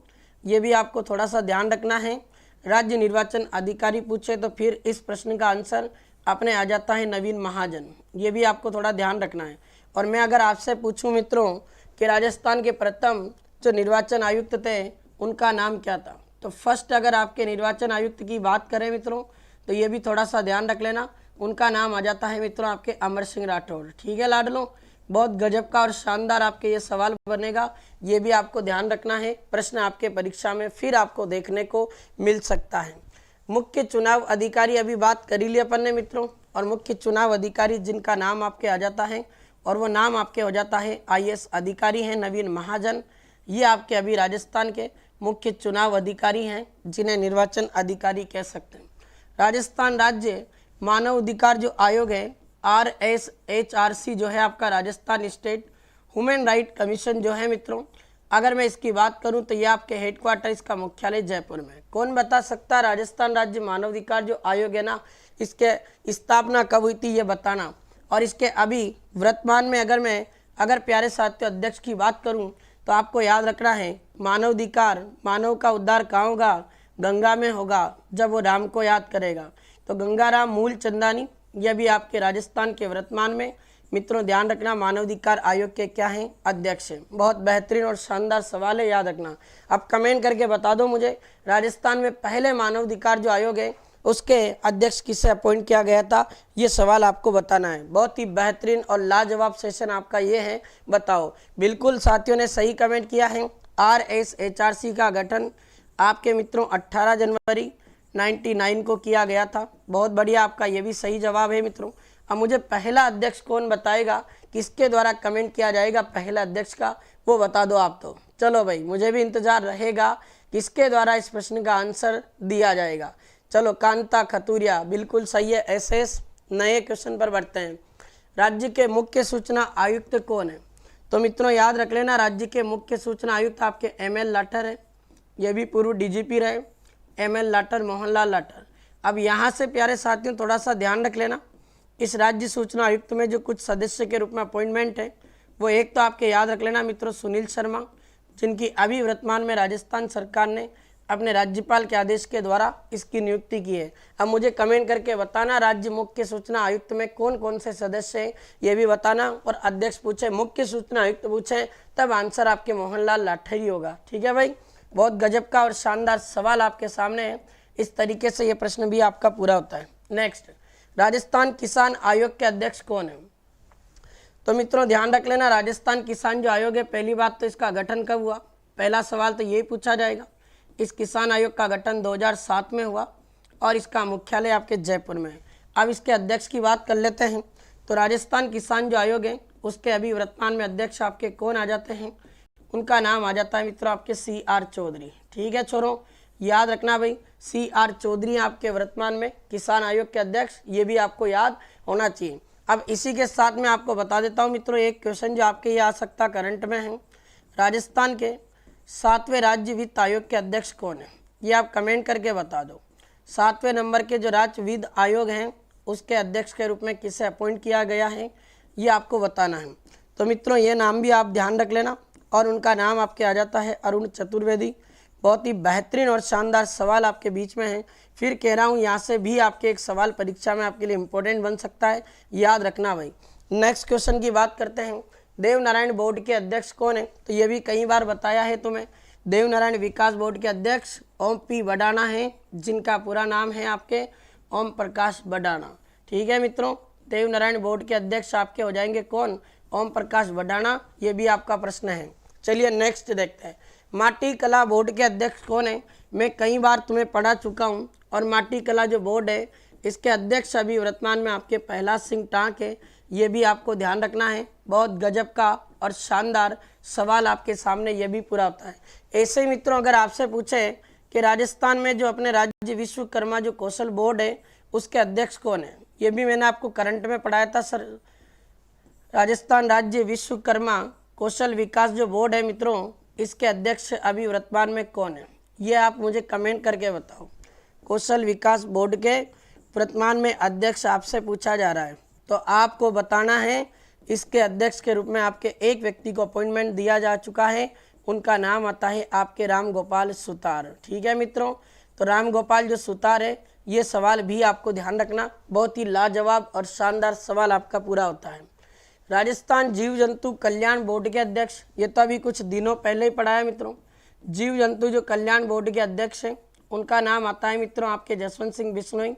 ये भी आपको थोड़ा सा ध्यान रखना है। राज्य निर्वाचन अधिकारी पूछे तो फिर इस प्रश्न का आंसर अपने आ जाता है नवीन महाजन, ये भी आपको थोड़ा ध्यान रखना है। और मैं अगर आपसे पूछूं मित्रों कि राजस्थान के प्रथम जो निर्वाचन आयुक्त थे उनका नाम क्या था, तो फर्स्ट अगर आपके निर्वाचन आयुक्त की बात करें मित्रों तो ये भी थोड़ा सा ध्यान रख लेना, उनका नाम आ जाता है मित्रों आपके अमर सिंह राठौड़। ठीक है लाडलो, बहुत गजब का और शानदार आपके ये सवाल बनेगा, ये भी आपको ध्यान रखना है। प्रश्न आपके परीक्षा में फिर आपको देखने को मिल सकता है। मुख्य चुनाव अधिकारी अभी बात कर ही ली अपन ने मित्रों, और मुख्य चुनाव अधिकारी जिनका नाम आपके आ जाता है और वो नाम आपके हो जाता है IAS अधिकारी हैं नवीन महाजन। ये आपके अभी राजस्थान के मुख्य चुनाव अधिकारी हैं, जिन्हें निर्वाचन अधिकारी कह सकते हैं। राजस्थान राज्य मानव अधिकार जो आयोग है RSHRC जो है आपका Rajasthan state human right commission जो है मित्रों, अगर मैं इसकी बात करूं तो ये आपके हेडक्वार्टर इसका मुख्यालय जयपुर में। कौन बता सकता है राजस्थान राज्य मानवाधिकार जो आयोग है ना, इसके स्थापना कब हुई थी ये बताना। और इसके अभी वर्तमान में अगर प्यारे साथियों अध्यक्ष की बात करूं तो आपको याद रखना है मानवाधिकार, मानव का उद्धार कहाँ होगा? गंगा में होगा, जब वो राम को याद करेगा। तो गंगाराम मूलचंदानी यह भी आपके राजस्थान के वर्तमान में मित्रों ध्यान रखना मानवाधिकार आयोग के क्या हैं? अध्यक्ष हैं। बहुत बेहतरीन और शानदार सवाल है, याद रखना। अब कमेंट करके बता दो मुझे, राजस्थान में पहले मानवाधिकार जो आयोग है उसके अध्यक्ष किसे अपॉइंट किया गया था, ये सवाल आपको बताना है। बहुत ही बेहतरीन और लाजवाब सेशन आपका ये है। बताओ, बिल्कुल साथियों ने सही कमेंट किया है। RSHRC का गठन आपके मित्रों 18 जनवरी 99 को किया गया था। बहुत बढ़िया, आपका ये भी सही जवाब है मित्रों। अब मुझे पहला अध्यक्ष कौन बताएगा, किसके द्वारा कमेंट किया जाएगा पहला अध्यक्ष का, वो बता दो आप तो। चलो भाई, मुझे भी इंतजार रहेगा किसके द्वारा इस प्रश्न का आंसर दिया जाएगा। चलो, कांता खतूरिया बिल्कुल सही है। SS नए क्वेश्चन पर बढ़ते हैं। राज्य के मुख्य सूचना आयुक्त कौन है? तो मित्रों याद रख लेना, राज्य के मुख्य सूचना आयुक्त आपके ML लाठर है। ये भी पूर्व DGP रहे ML लाठर, मोहनलाल लाठर। अब यहाँ से प्यारे साथियों थोड़ा सा ध्यान रख लेना, इस राज्य सूचना आयुक्त में जो कुछ सदस्य के रूप में अपॉइंटमेंट है, वो एक तो आपके याद रख लेना मित्रों सुनील शर्मा, जिनकी अभी वर्तमान में राजस्थान सरकार ने अपने राज्यपाल के आदेश के द्वारा इसकी नियुक्ति की है। अब मुझे कमेंट करके बताना राज्य मुख्य सूचना आयुक्त में कौन कौन से सदस्य हैं, ये भी बताना। और अध्यक्ष पूछे, मुख्य सूचना आयुक्त पूछे, तब आंसर आपके मोहनलाल लाठर ही होगा। ठीक है भाई, बहुत गजब का और शानदार सवाल आपके सामने है। इस तरीके से ये प्रश्न भी आपका पूरा होता है। नेक्स्ट, राजस्थान किसान आयोग के अध्यक्ष कौन है? तो मित्रों ध्यान रख लेना, राजस्थान किसान जो आयोग है, पहली बात तो इसका गठन कब हुआ, पहला सवाल तो यही पूछा जाएगा। इस किसान आयोग का गठन 2007 में हुआ और इसका मुख्यालय आपके जयपुर में है। अब इसके अध्यक्ष की बात कर लेते हैं। तो राजस्थान किसान जो आयोग है, उसके अभी वर्तमान में अध्यक्ष आपके कौन आ जाते हैं? उनका नाम आ जाता है मित्रों आपके CR चौधरी। ठीक है छोरों, याद रखना भाई, CR चौधरी आपके वर्तमान में किसान आयोग के अध्यक्ष, ये भी आपको याद होना चाहिए। अब इसी के साथ में आपको बता देता हूँ मित्रों एक क्वेश्चन जो आपके ये आ सकता करंट में है। राजस्थान के 7वें राज्य वित्त आयोग के अध्यक्ष कौन है? ये आप कमेंट करके बता दो। 7वें नंबर के जो राज्य वित्त आयोग हैं, उसके अध्यक्ष के रूप में किसे अपॉइंट किया गया है, ये आपको बताना है। तो मित्रों ये नाम भी आप ध्यान रख लेना, और उनका नाम आपके आ जाता है अरुण चतुर्वेदी। बहुत ही बेहतरीन और शानदार सवाल आपके बीच में है। फिर कह रहा हूँ, यहाँ से भी आपके एक सवाल परीक्षा में आपके लिए इंपॉर्टेंट बन सकता है, याद रखना भाई। नेक्स्ट क्वेश्चन की बात करते हैं। देवनारायण बोर्ड के अध्यक्ष कौन है? तो ये भी कई बार बताया है तुम्हें। देवनारायण विकास बोर्ड के अध्यक्ष ओम पी बडाना है, जिनका पूरा नाम है आपके ओम प्रकाश बडाना। ठीक है मित्रों, देवनारायण बोर्ड के अध्यक्ष आपके हो जाएंगे कौन? ओम प्रकाश बडाना। ये भी आपका प्रश्न है। चलिए नेक्स्ट देखते हैं। माटी कला बोर्ड के अध्यक्ष कौन है? मैं कई बार तुम्हें पढ़ा चुका हूँ, और माटी कला जो बोर्ड है, इसके अध्यक्ष अभी वर्तमान में आपके प्रहलाद सिंह टांक है। ये भी आपको ध्यान रखना है। बहुत गजब का और शानदार सवाल आपके सामने ये भी पूरा होता है। ऐसे ही मित्रों अगर आपसे पूछे कि राजस्थान में जो अपने राज्य विश्वकर्मा जो कौशल बोर्ड है, उसके अध्यक्ष कौन है, ये भी मैंने आपको करंट में पढ़ाया था सर। राजस्थान राज्य विश्वकर्मा कौशल विकास जो बोर्ड है मित्रों, इसके अध्यक्ष अभी वर्तमान में कौन है, ये आप मुझे कमेंट करके बताओ। कौशल विकास बोर्ड के वर्तमान में अध्यक्ष आपसे पूछा जा रहा है, तो आपको बताना है। इसके अध्यक्ष के रूप में आपके एक व्यक्ति को अपॉइंटमेंट दिया जा चुका है, उनका नाम आता है आपके राम गोपाल सुतार। ठीक है मित्रों, तो राम गोपाल जो सुतार है, ये सवाल भी आपको ध्यान रखना, बहुत ही लाजवाब और शानदार सवाल आपका पूरा होता है। राजस्थान जीव जंतु कल्याण बोर्ड के अध्यक्ष, ये तो अभी कुछ दिनों पहले ही पढ़ा है मित्रों। जीव जंतु जो कल्याण बोर्ड के अध्यक्ष हैं, उनका नाम आता है मित्रों आपके जसवंत सिंह बिश्नोई।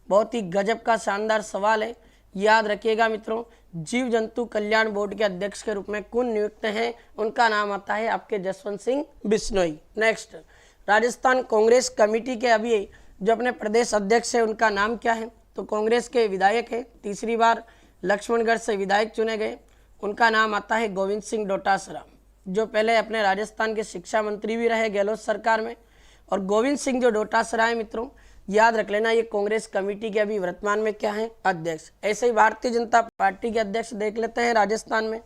बहुत ही गजब का शानदार सवाल है, याद रखिएगा मित्रों। जीव जंतु कल्याण बोर्ड के अध्यक्ष के रूप में कौन नियुक्त हैं, उनका नाम आता है आपके जसवंत सिंह बिश्नोई। नेक्स्ट, राजस्थान कांग्रेस कमेटी के अभी जो अपने प्रदेश अध्यक्ष है, उनका नाम क्या है? तो कांग्रेस के विधायक है, तीसरी बार लक्ष्मणगढ़ से विधायक चुने गए, उनका नाम आता है गोविंद सिंह डोटासरा, जो पहले अपने राजस्थान के शिक्षा मंत्री भी रहे गहलोत सरकार में। और गोविंद सिंह जो डोटासरा है मित्रों, याद रख लेना, ये कांग्रेस कमेटी के अभी वर्तमान में क्या है? अध्यक्ष। ऐसे ही भारतीय जनता पार्टी के अध्यक्ष देख लेते हैं राजस्थान में।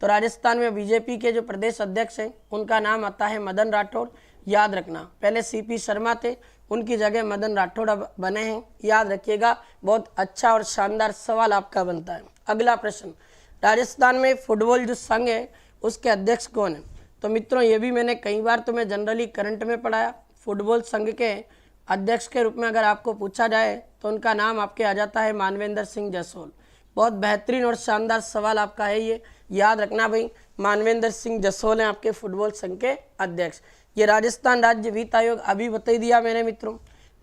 तो राजस्थान में बीजेपी के जो प्रदेश अध्यक्ष हैं, उनका नाम आता है मदन राठौड़। याद रखना, पहले CP शर्मा थे, उनकी जगह मदन राठौड़ अब बने हैं, याद रखिएगा। बहुत अच्छा और शानदार सवाल आपका बनता है। अगला प्रश्न, राजस्थान में फुटबॉल जो संघ है, उसके अध्यक्ष कौन है? तो मित्रों ये भी मैंने कई बार तुम्हें जनरली करंट में पढ़ाया। फुटबॉल संघ के अध्यक्ष के रूप में अगर आपको पूछा जाए, तो उनका नाम आपके आ जाता है मानवेंद्र सिंह जसोल। बहुत बेहतरीन और शानदार सवाल आपका है ये, याद रखना भाई। मानवेंद्र सिंह जसोल हैं आपके फुटबॉल संघ के अध्यक्ष। ये राजस्थान राज्य वित्त आयोग अभी बता दिया मैंने मित्रों,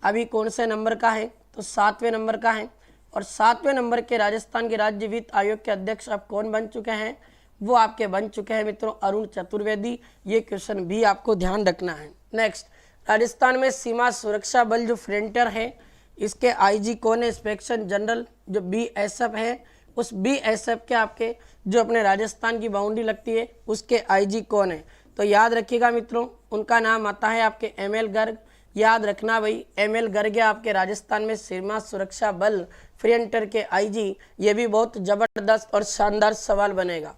अभी कौन से नंबर का है? तो 7वें नंबर का है। और 7वें नंबर के राजस्थान के राज्य वित्त आयोग के अध्यक्ष अब कौन बन चुके हैं? वो आपके बन चुके हैं मित्रों अरुण चतुर्वेदी। ये क्वेश्चन भी आपको ध्यान रखना है। नेक्स्ट, राजस्थान में सीमा सुरक्षा बल जो फ्रंटियर है, इसके आईजी कौन है? इंस्पेक्शन जनरल जो बीएसएफ है, उस बीएसएफ के आपके जो अपने राजस्थान की बाउंड्री लगती है उसके आईजी कौन है? तो याद रखिएगा मित्रों, उनका नाम आता है आपके एमएल गर्ग। याद रखना भाई, एमएल गर्ग है आपके राजस्थान में सीमा सुरक्षा बल फ्रंटियर के आईजी। ये भी बहुत जबरदस्त और शानदार सवाल बनेगा।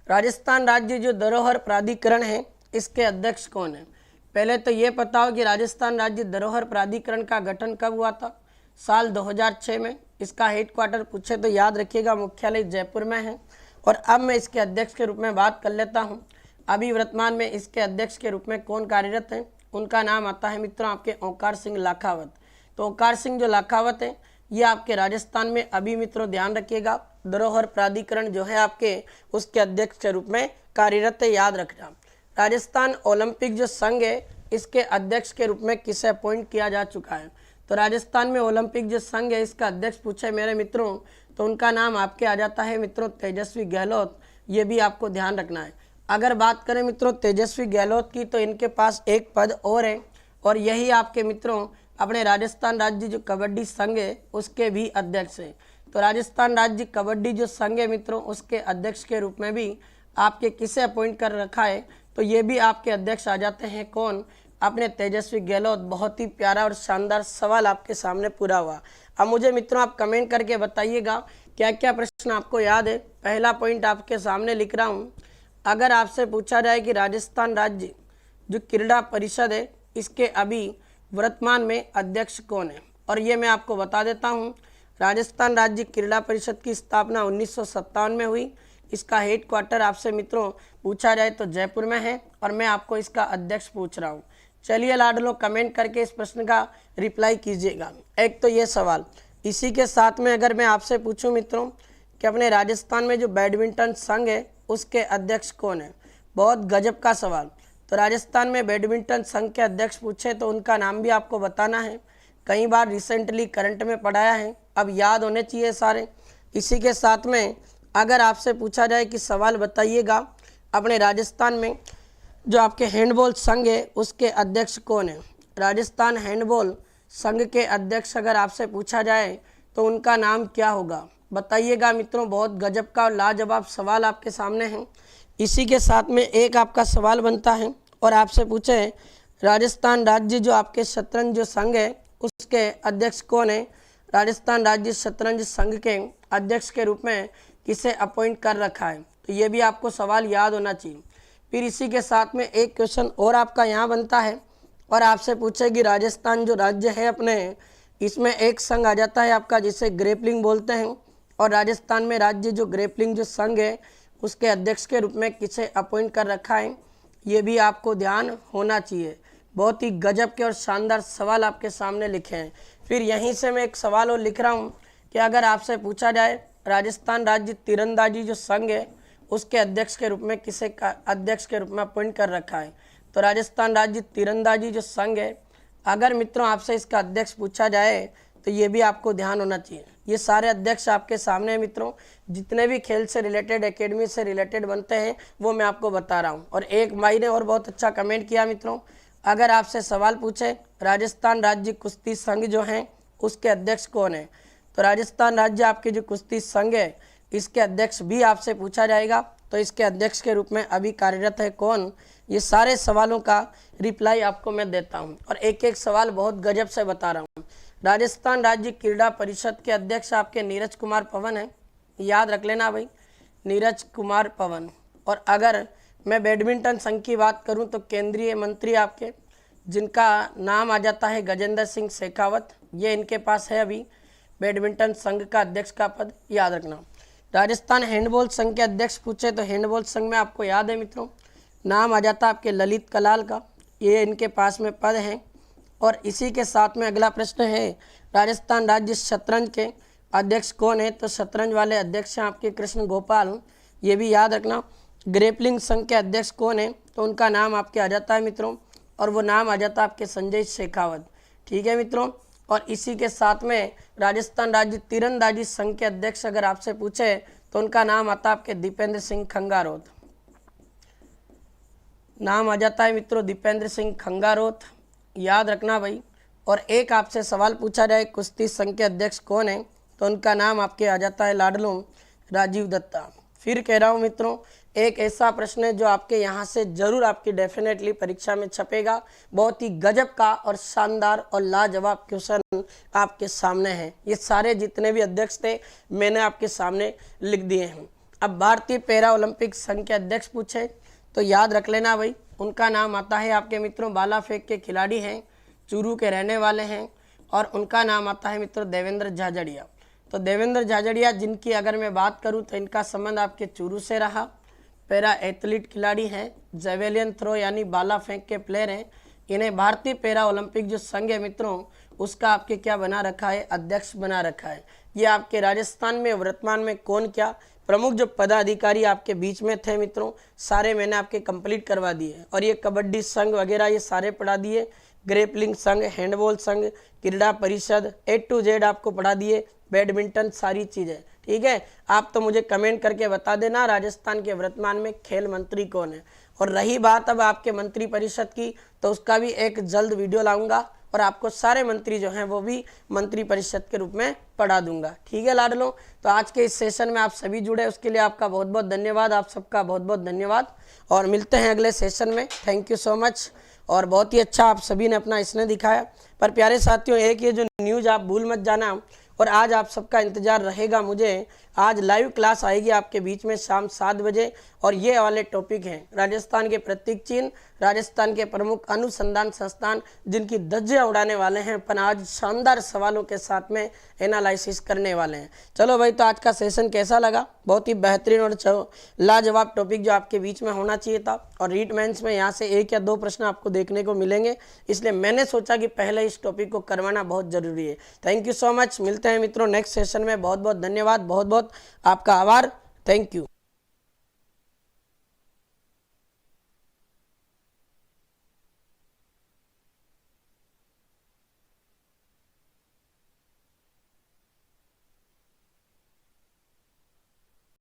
राजस्थान राज्य जो धरोहर प्राधिकरण है, इसके अध्यक्ष कौन है? पहले तो ये पता हो कि राजस्थान राज्य धरोहर प्राधिकरण का गठन कब हुआ था? साल 2006 में। इसका हेडक्वार्टर पूछे तो याद रखिएगा मुख्यालय जयपुर में है। और अब मैं इसके अध्यक्ष के रूप में बात कर लेता हूँ। अभी वर्तमान में इसके अध्यक्ष के रूप में कौन कार्यरत है? उनका नाम आता है मित्रों आपके ओंकार सिंह लाखावत। तो ओंकार सिंह जो लाखावत है, ये आपके राजस्थान में अभी मित्रों ध्यान रखिएगा धरोहर प्राधिकरण जो है आपके उसके अध्यक्ष के रूप में कार्यरत है, याद रखना। राजस्थान ओलंपिक जो संघ है, इसके अध्यक्ष के रूप में किसे अपॉइंट किया जा चुका है? तो राजस्थान में ओलंपिक जो संघ है, इसका अध्यक्ष पूछे मेरे मित्रों तो उनका नाम आपके आ जाता है मित्रों तेजस्वी गहलोत। ये भी आपको ध्यान रखना है। अगर बात करें मित्रों तेजस्वी गहलोत की, तो इनके पास एक पद और है, और यही आपके मित्रों अपने राजस्थान राज्य जो कबड्डी संघ है उसके भी अध्यक्ष हैं। तो राजस्थान राज्य कबड्डी जो संघ है मित्रों, उसके अध्यक्ष के रूप में भी आपके किसे अपॉइंट कर रखा है? तो ये भी आपके अध्यक्ष आ जाते हैं कौन? अपने तेजस्वी गहलोत। बहुत ही प्यारा और शानदार सवाल आपके सामने पूरा हुआ। अब मुझे मित्रों आप कमेंट करके बताइएगा क्या क्या प्रश्न आपको याद है। पहला पॉइंट आपके सामने लिख रहा हूँ। अगर आपसे पूछा जाए कि राजस्थान राज्य जो क्रीड़ा परिषद है, इसके अभी वर्तमान में अध्यक्ष कौन है? और ये मैं आपको बता देता हूँ। राजस्थान राज्य क्रीड़ा परिषद की स्थापना 1957 में हुई। इसका हेडक्वार्टर आपसे मित्रों पूछा जाए तो जयपुर में है, और मैं आपको इसका अध्यक्ष पूछ रहा हूँ। चलिए लाडलो, कमेंट करके इस प्रश्न का रिप्लाई कीजिएगा। एक तो ये सवाल। इसी के साथ में अगर मैं आपसे पूछूं मित्रों कि अपने राजस्थान में जो बैडमिंटन संघ है उसके अध्यक्ष कौन है? बहुत गजब का सवाल। तो राजस्थान में बैडमिंटन संघ के अध्यक्ष पूछे तो उनका नाम भी आपको बताना है। कई बार रिसेंटली करंट में पढ़ाया है, अब याद होने चाहिए सारे। इसी के साथ में अगर आपसे पूछा जाए कि सवाल बताइएगा अपने राजस्थान में जो आपके हैंडबॉल संघ है उसके अध्यक्ष कौन है? राजस्थान हैंडबॉल संघ के अध्यक्ष अगर आपसे पूछा जाए तो उनका नाम क्या होगा? बताइएगा मित्रों। बहुत गजब का और लाजवाब सवाल आपके सामने है। इसी के साथ में एक आपका सवाल बनता है और आपसे पूछे राजस्थान राज्य जो आपके शतरंज जो संघ है उसके अध्यक्ष कौन है? राजस्थान राज्य शतरंज संघ के अध्यक्ष के रूप में किसे अपॉइंट कर रखा है? तो ये भी आपको सवाल याद होना चाहिए। फिर इसी के साथ में एक क्वेश्चन और आपका यहाँ बनता है और आपसे पूछे कि राजस्थान जो राज्य है अपने, इसमें एक संघ आ जाता है आपका जिसे ग्रेपलिंग बोलते हैं, और राजस्थान में राज्य जो ग्रेपलिंग जो संघ है उसके अध्यक्ष के रूप में किसे अपॉइंट कर रखा है? ये भी आपको ध्यान होना चाहिए। बहुत ही गजब के और शानदार सवाल आपके सामने लिखे हैं। फिर यहीं से मैं एक सवाल और लिख रहा हूँ कि अगर आपसे पूछा जाए राजस्थान राज्य तीरंदाजी जो संघ है उसके अध्यक्ष के रूप में किसे अध्यक्ष के रूप में अपॉइंट कर रखा है? तो राजस्थान राज्य तीरंदाजी जो संघ है, अगर मित्रों आपसे इसका अध्यक्ष पूछा जाए तो ये भी आपको ध्यान होना चाहिए। ये सारे अध्यक्ष आपके सामने हैं मित्रों। जितने भी खेल से रिलेटेड, एकेडमी से रिलेटेड बनते हैं वो मैं आपको बता रहा हूँ। और एक भाई ने और बहुत अच्छा कमेंट किया मित्रों, अगर आपसे सवाल पूछे राजस्थान राज्य कुश्ती संघ जो हैं उसके अध्यक्ष कौन है? तो राजस्थान राज्य आपके जो कुश्ती संघ है इसके अध्यक्ष भी आपसे पूछा जाएगा, तो इसके अध्यक्ष के रूप में अभी कार्यरत है कौन? ये सारे सवालों का रिप्लाई आपको मैं देता हूं और एक एक सवाल बहुत गजब से बता रहा हूं। राजस्थान राज्य क्रीड़ा परिषद के अध्यक्ष आपके नीरज कुमार पवन हैं, याद रख लेना भाई, नीरज कुमार पवन। और अगर मैं बैडमिंटन संघ की बात करूं तो केंद्रीय मंत्री आपके जिनका नाम आ जाता है गजेंद्र सिंह शेखावत, ये इनके पास है अभी बैडमिंटन संघ का अध्यक्ष का पद, याद रखना। राजस्थान हैंडबॉल संघ के अध्यक्ष पूछे तो हैंडबॉल संघ में आपको याद है मित्रों, नाम आ जाता है आपके ललित कलाल का, ये इनके पास में पद हैं। और इसी के साथ में अगला प्रश्न है राजस्थान राज्य शतरंज के अध्यक्ष कौन है? तो शतरंज वाले अध्यक्ष हैं आपके कृष्ण गोपाल, ये भी याद रखना। ग्रेपलिंग संघ के अध्यक्ष कौन है? तो उनका नाम आपके आ जाता है मित्रों, और वो नाम आ जाता है आपके संजय शेखावत। ठीक है मित्रों, और इसी के साथ में राजस्थान राज्य तीरंदाजी संघ के अध्यक्ष अगर आपसे पूछे तो उनका नाम आता है आपके दीपेंद्र सिंह खंगारोत। नाम आ जाता है मित्रों दीपेंद्र सिंह खंगारोत, याद रखना भाई। और एक आपसे सवाल पूछा जाए कुश्ती संघ के अध्यक्ष कौन है, तो उनका नाम आपके आ जाता है लाडलू राजीव दत्ता। फिर कह रहा हूँ मित्रों, एक ऐसा प्रश्न है जो आपके यहाँ से जरूर आपकी डेफिनेटली परीक्षा में छपेगा। बहुत ही गजब का और शानदार और लाजवाब क्वेश्चन आपके सामने है। ये सारे जितने भी अध्यक्ष थे मैंने आपके सामने लिख दिए हैं। अब भारतीय पैरा ओलंपिक संघ के अध्यक्ष पूछे तो याद रख लेना भाई, उनका नाम आता है आपके मित्रों, भाला फेंक के खिलाड़ी हैं, चूरू के रहने वाले हैं, और उनका नाम आता है मित्रों देवेंद्र झाझड़िया। तो देवेंद्र झाझड़िया जिनकी अगर मैं बात करूं तो इनका संबंध आपके चूरू से रहा। पैरा एथलीट खिलाड़ी हैं, जेवेलियन थ्रो यानी भाला फेंक के प्लेयर हैं। इन्हें भारतीय पैरा ओलंपिक जो संघ है मित्रों उसका आपके क्या बना रखा है, अध्यक्ष बना रखा है। ये आपके राजस्थान में वर्तमान में कौन क्या प्रमुख जो पदाधिकारी आपके बीच में थे मित्रों सारे मैंने आपके कंप्लीट करवा दिए। और ये कबड्डी संघ वगैरह ये सारे पढ़ा दिए, ग्रेपलिंग संघ, हैंडबॉल संघ, क्रीड़ा परिषद A to Z आपको पढ़ा दिए, बैडमिंटन सारी चीज़ें। ठीक है, आप तो मुझे कमेंट करके बता देना राजस्थान के वर्तमान में खेल मंत्री कौन है। और रही बात अब आपके मंत्री परिषद की, तो उसका भी एक जल्द वीडियो लाऊंगा और आपको सारे मंत्री जो हैं वो भी मंत्री परिषद के रूप में पढ़ा दूंगा। ठीक है लाडलो, तो आज के इस सेशन में आप सभी जुड़े उसके लिए आपका बहुत बहुत धन्यवाद, आप सबका बहुत बहुत धन्यवाद। और मिलते हैं अगले सेशन में। Thank you so much. और बहुत ही अच्छा आप सभी ने अपना इसने दिखाया। पर प्यारे साथियों, एक ये जो न्यूज़ आप भूल मत जाना, और आज आप सबका इंतजार रहेगा मुझे। आज लाइव क्लास आएगी आपके बीच में शाम 7 बजे, और ये वाले टॉपिक हैं राजस्थान के प्रतीक चिन्ह, राजस्थान के प्रमुख अनुसंधान संस्थान जिनकी धज्जियां उड़ाने वाले हैं। अपन आज शानदार सवालों के साथ में एनालिसिस करने वाले हैं। चलो भाई, तो आज का सेशन कैसा लगा? बहुत ही बेहतरीन और लाजवाब टॉपिक जो आपके बीच में होना चाहिए था। और रीट मेंस में यहाँ से 1 या 2 प्रश्न आपको देखने को मिलेंगे, इसलिए मैंने सोचा कि पहले इस टॉपिक को करवाना बहुत जरूरी है। Thank you so much. मिलते हैं मित्रों नेक्स्ट सेशन में। बहुत बहुत धन्यवाद, बहुत बहुत आपका आभार। Thank you.